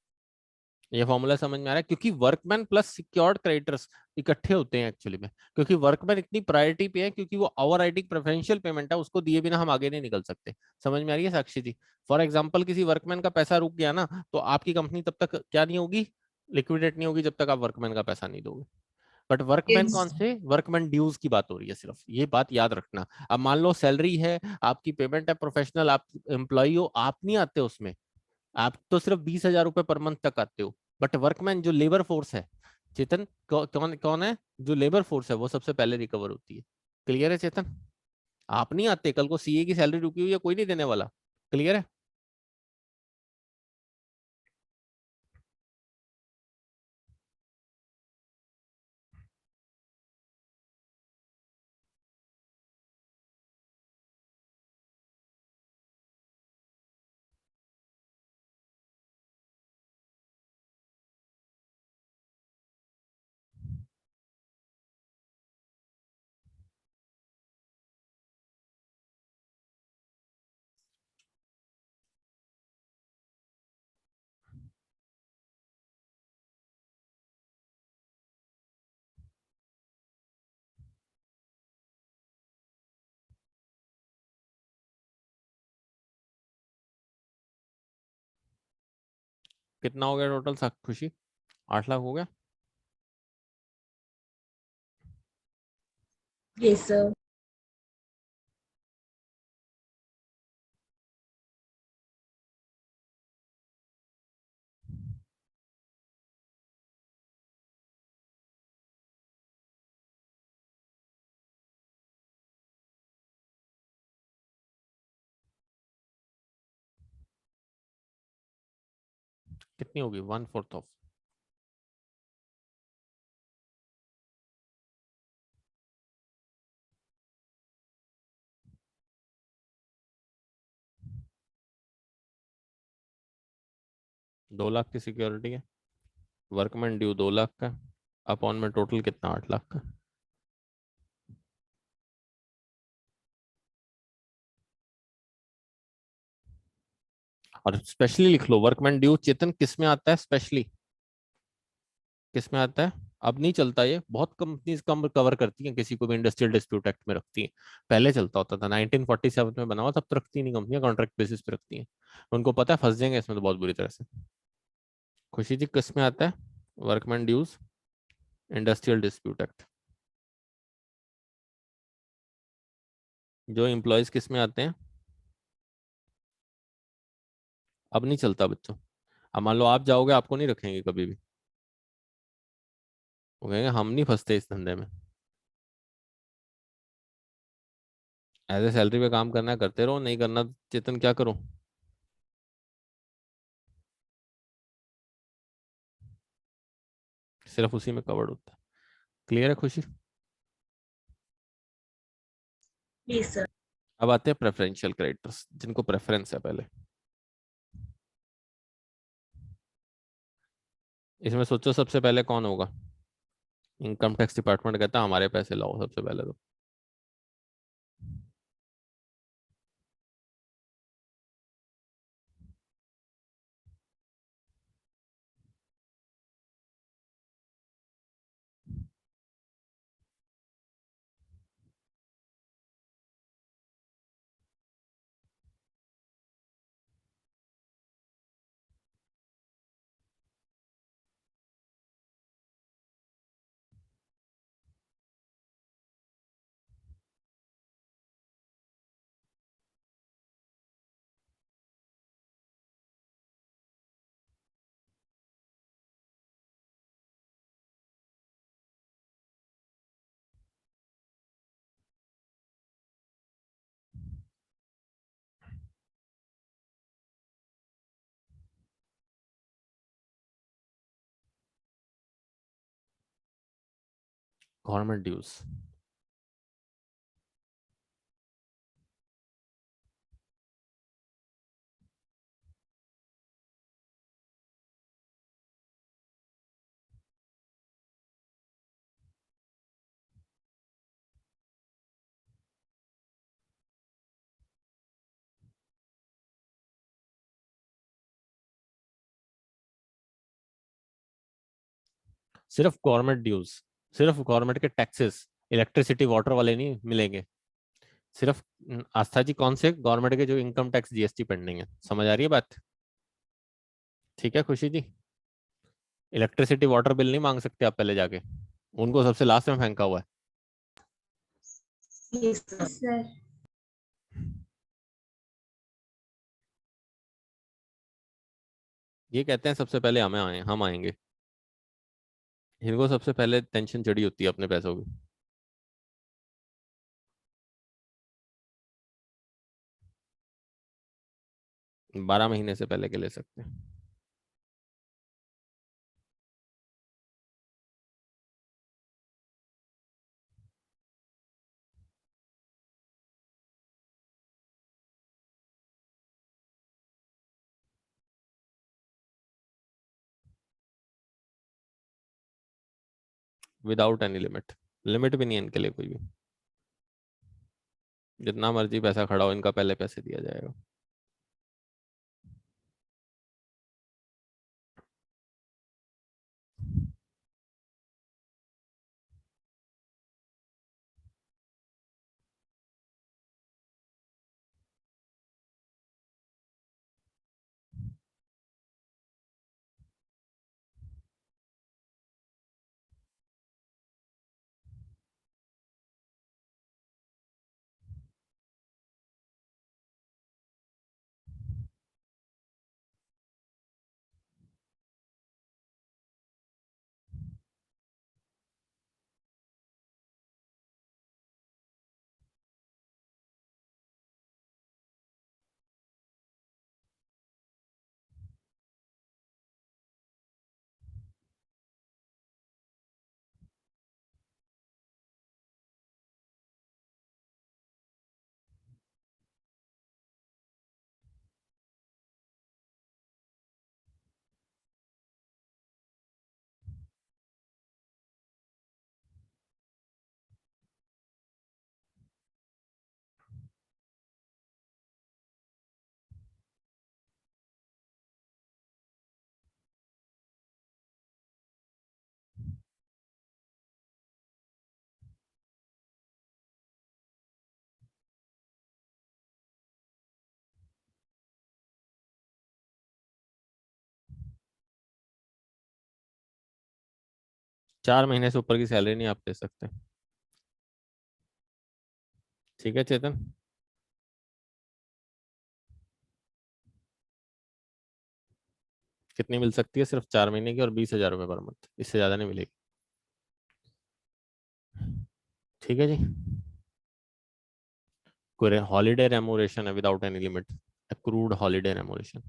Speaker 1: ये फॉर्मूला समझ में आ रहा है? क्योंकि वर्कमैन प्लस सिक्योर्ड क्रेडिटर्स इकट्ठे होते हैं एक्चुअली में, क्योंकि वर्कमैन इतनी प्रायोरिटी पे है क्योंकि वो ओवर राइडिंग प्रेफरेंशियल पेमेंट है, उसको दिए बिना हम आगे नहीं निकल सकते। समझ में आ रही है साक्षी जी? फॉर एग्जाम्पल किसी वर्कमैन का पैसा रुक गया ना, तो आपकी कंपनी तब तक क्या नहीं होगी? लिक्विडेट नहीं होगी जब तक आप वर्कमैन का पैसा नहीं दोगे। But workman
Speaker 4: yes.
Speaker 1: कौन से? वर्कमैन ड्यूज की बात हो रही है सिर्फ, ये बात याद रखना। अब मान लो सैलरी है आपकी, पेमेंट है प्रोफेशनल, आप एम्प्लॉय हो, आप नहीं आते उसमें, आप तो सिर्फ 20,000 रुपए पर मंथ तक आते हो। बट वर्कमैन जो लेबर फोर्स है, चेतन, कौन कौन है? जो लेबर फोर्स है वो सबसे पहले रिकवर होती है। क्लियर है चेतन? आप नहीं आते, कल को सीए की सैलरी रुकी हुई है, कोई नहीं देने वाला। क्लियर है? कितना हो गया टोटल खुशी? 8 लाख हो गया।
Speaker 2: Yes sir.
Speaker 1: कितनी होगी? 1/4 ऑफ 2 लाख की सिक्योरिटी है, वर्कमैन ड्यू 2 लाख का, अपॉन में टोटल कितना? 8 लाख का। और स्पेशली लिख लो वर्कमैन ड्यू चेतन, किस में आता है स्पेशली? किस में आता है? अब नहीं चलता, ये बहुत कंपनीज कम कवर करती हैं, किसी को भी इंडस्ट्रियल डिस्प्यूट एक्ट में रखती हैं। पहले चलता होता था, 1947 में बना हुआ, तब तो रखती नहीं कंपनियां, कॉन्ट्रैक्ट बेसिस पे रखती हैं। उनको पता है फंस जाएंगे इसमें तो बहुत बुरी तरह से। खुशी जी किस में आता है workman dues industrial dispute act? जो एम्प्लॉयज किस में आते हैं? अब नहीं चलता बच्चों। अब मान लो आप जाओगे, आपको नहीं रखेंगे कभी भी, वो कहेंगे हम नहीं फंसते इस धंधे में। एज ए सैलरी पे काम करना है, करते रहो, नहीं करना चेतन क्या करो? सिर्फ उसी में कवर्ड होता है। क्लियर है खुशी?
Speaker 2: Yes sir.
Speaker 1: अब आते हैं प्रेफरेंशियल क्रेडिटर्स, जिनको प्रेफरेंस है पहले। इसमें सोचो सबसे पहले कौन होगा? इनकम टैक्स डिपार्टमेंट कहता है हमारे पैसे लाओ सबसे पहले तो। गवर्नमेंट ड्यूज, सिर्फ गवर्नमेंट ड्यूज, सिर्फ गवर्नमेंट के टैक्सेस, इलेक्ट्रिसिटी वाटर वाले नहीं मिलेंगे। सिर्फ आस्था जी कौन से? गवर्नमेंट के जो इनकम टैक्स जीएसटी पेंडिंग है। समझ आ रही है बात? ठीक है खुशी जी? इलेक्ट्रिसिटी वाटर बिल नहीं मांग सकते आप पहले जाके, उनको सबसे लास्ट में फेंका हुआ है।
Speaker 2: Yes sir.
Speaker 4: सर।
Speaker 1: ये कहते हैं सबसे पहले हमें आए, हम आएंगे। इनको सबसे पहले टेंशन चढ़ी होती है अपने पैसों की। 12 महीने से पहले के ले सकते हैं। विदाउट एनी लिमिट, लिमिट भी नहीं है इनके लिए कोई भी। जितना मर्जी पैसा खड़ा हो, इनका पहले पैसे दिया जाएगा। 4 महीने से ऊपर की सैलरी नहीं आप दे सकते। ठीक है चेतन। कितनी मिल सकती है? सिर्फ 4 महीने की और 20,000 रुपये पर मंथ, इससे ज्यादा नहीं मिलेगी। ठीक है जी। कोई हॉलीडे रेमोरेशन है without any limit, accrued holiday रेमोरेशन।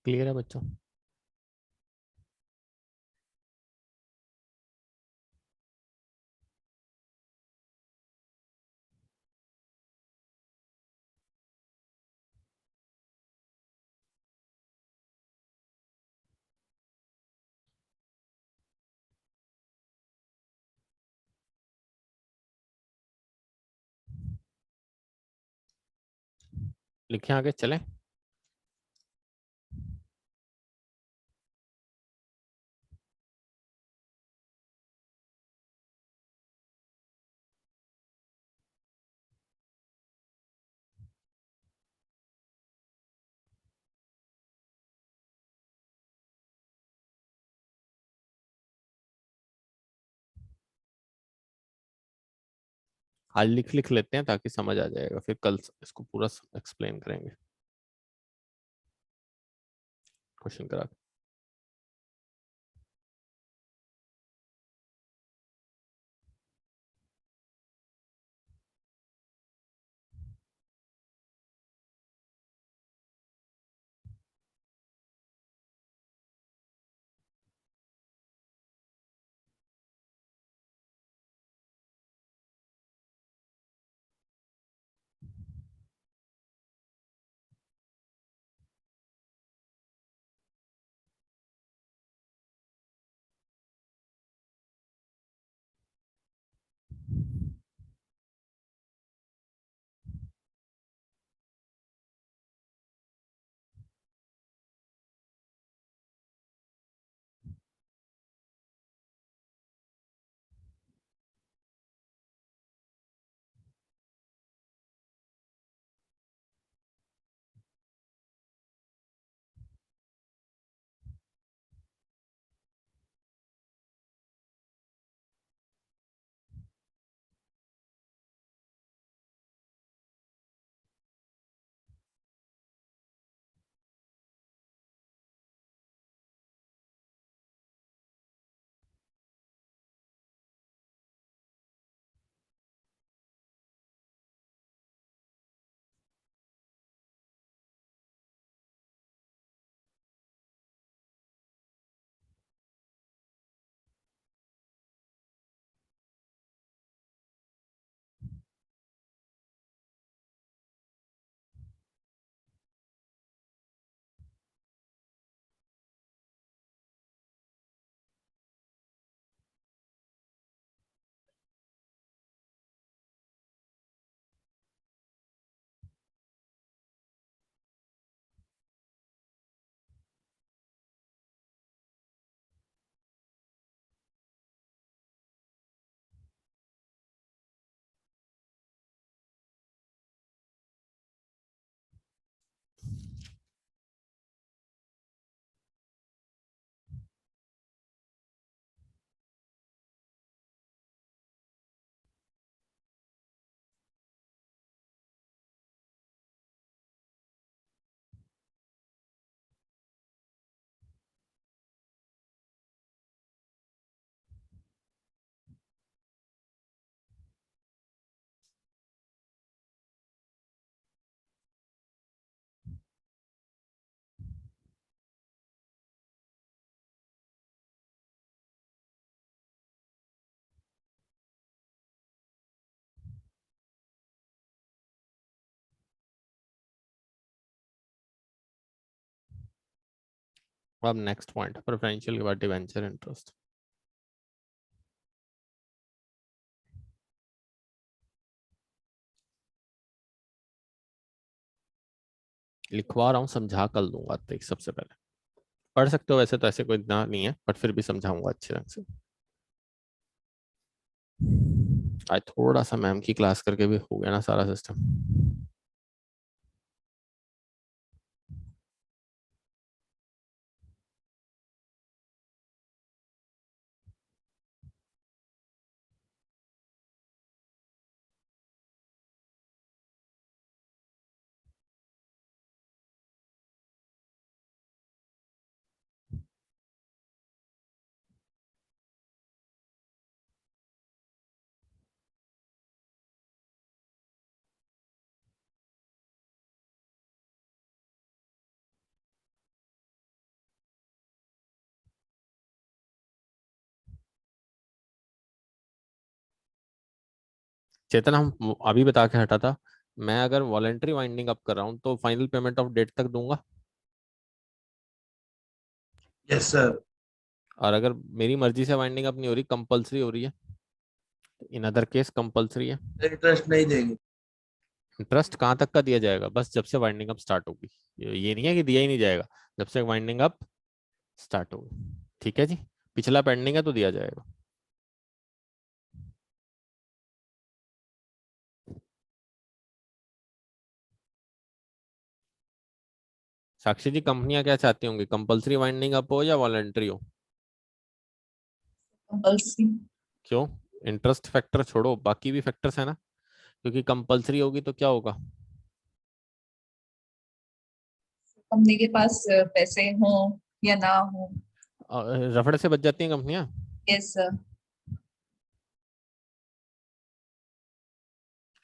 Speaker 1: Clear है बच्चों? लिखे आगे चलें। आज लिख लिख लेते हैं ताकि समझ आ जाएगा, फिर कल इसको पूरा एक्सप्लेन करेंगे क्वेश्चन करा के। अब नेक्स्ट पॉइंट, प्रेफरेंशियल के बाद डिवेंचर इंटरेस्ट। लिखवा रहा हूँ, समझा कर दूंगा। तो सबसे पहले पढ़ सकते हो, वैसे तो ऐसे कोई इतना नहीं है, बट फिर भी समझाऊंगा अच्छे ढंग से। आज थोड़ा सा मैम की क्लास करके भी हो गया ना सारा सिस्टम। चेतन, हम अभी बता के हटा था, मैं अगर वॉलेंट्री वाइंडिंग अप कर रहा हूँ तो फाइनल पेमेंट ऑफ डेट तक दूंगा,
Speaker 3: यस सर।
Speaker 1: और अगर मेरी मर्जी से वाइंडिंग अप नहीं हो रही, कंपलसरी हो रही है, इन अदर केस कंपलसरी है।
Speaker 3: इंटरेस्ट नहीं देंगे।
Speaker 1: इंटरेस्ट कहाँ तक का दिया जाएगा? बस जब से वाइंडिंग अप स्टार्ट होगी। ये नहीं है कि दिया ही नहीं जाएगा, जब से वाइंडिंग अप स्टार्ट होगी। ठीक है जी, पिछला पेंडिंग है तो दिया जाएगा। साक्षी जी, कंपनियां क्या चाहती होंगी, कंपलसरी वाइंडिंग अप हो या वॉलेंट्री हो?
Speaker 4: कंपल्सरी।
Speaker 1: क्यों? इंटरेस्ट फैक्टर छोड़ो, बाकी भी फैक्टर्स है ना, क्योंकि कंपलसरी होगी तो क्या होगा?
Speaker 4: कंपनी के पास पैसे हो या ना हो।
Speaker 1: रफड़ से बच जाती हैं कंपनियां।
Speaker 4: Yes sir.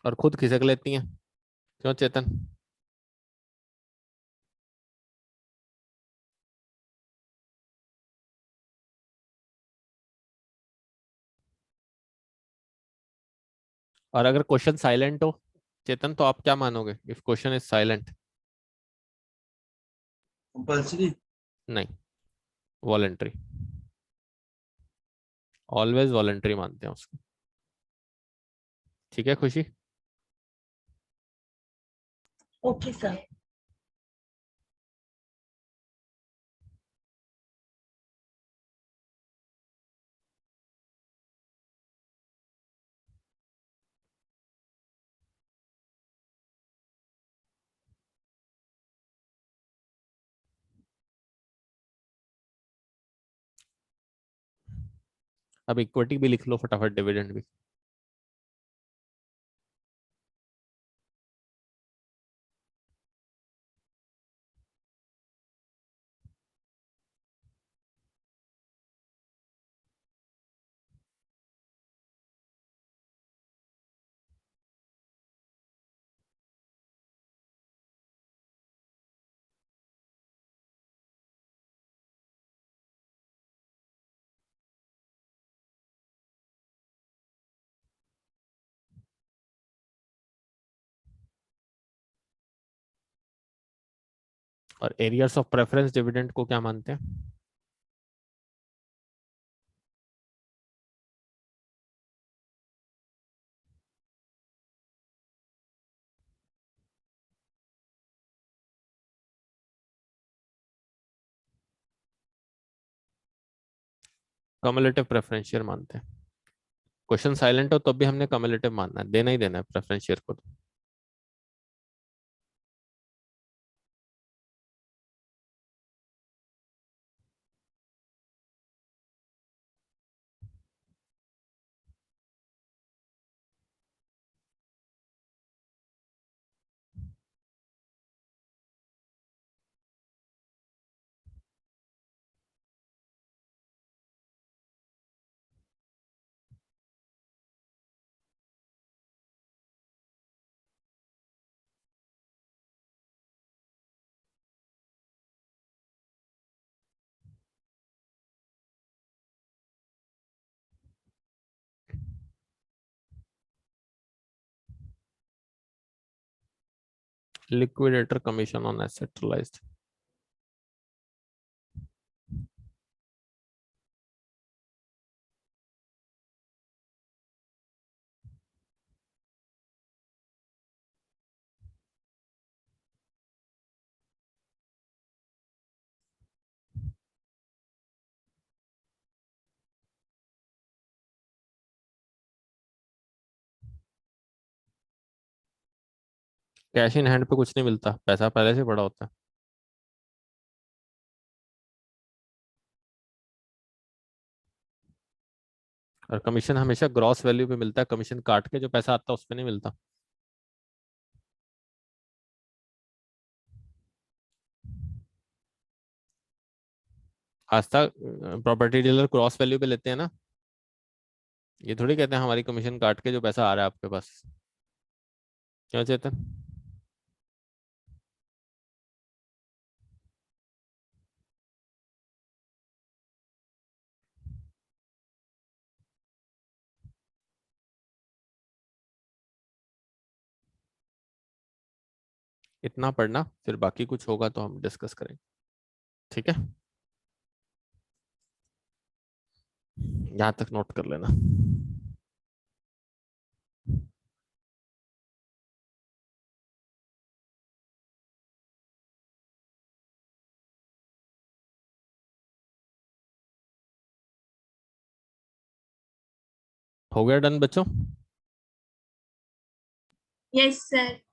Speaker 1: और खुद खिसक लेती हैं। क्यों चेतन? और अगर क्वेश्चन साइलेंट हो चेतन, तो आप क्या मानोगे if question is silent?
Speaker 3: Compulsory.
Speaker 1: नहीं, वॉलेंट्री। ऑलवेज वॉलेंट्री मानते हैं उसको। ठीक है खुशी?
Speaker 2: Okay sir.
Speaker 1: अब इक्विटी भी लिख लो फटाफट, डिविडेंड भी। और एरियर्स ऑफ प्रेफरेंस डिविडेंड को क्या मानते हैं? कम्युलेटिव प्रेफरेंस शेयर मानते हैं। क्वेश्चन साइलेंट हो तो भी हमने कम्युलेटिव मानना है, देना ही देना है प्रेफरेंस शेयर को। Liquidator commission on asset realised. Cash in hand पे कुछ नहीं मिलता, पैसा पहले से पड़ा होता है। और कमीशन हमेशा ग्रॉस वैल्यू पे मिलता है, कमीशन काट के जो पैसा आता है उस पे नहीं मिलता। आज तक प्रॉपर्टी डीलर क्रॉस वैल्यू पे लेते हैं ना, ये थोड़ी कहते हैं हमारी कमीशन काट के जो पैसा आ रहा है आपके पास। क्यों चेतन? इतना पढ़ना, फिर बाकी कुछ होगा तो हम डिस्कस करेंगे, ठीक है? यहाँ तक नोट कर लेना। हो गया डन बच्चों?
Speaker 5: Yes sir.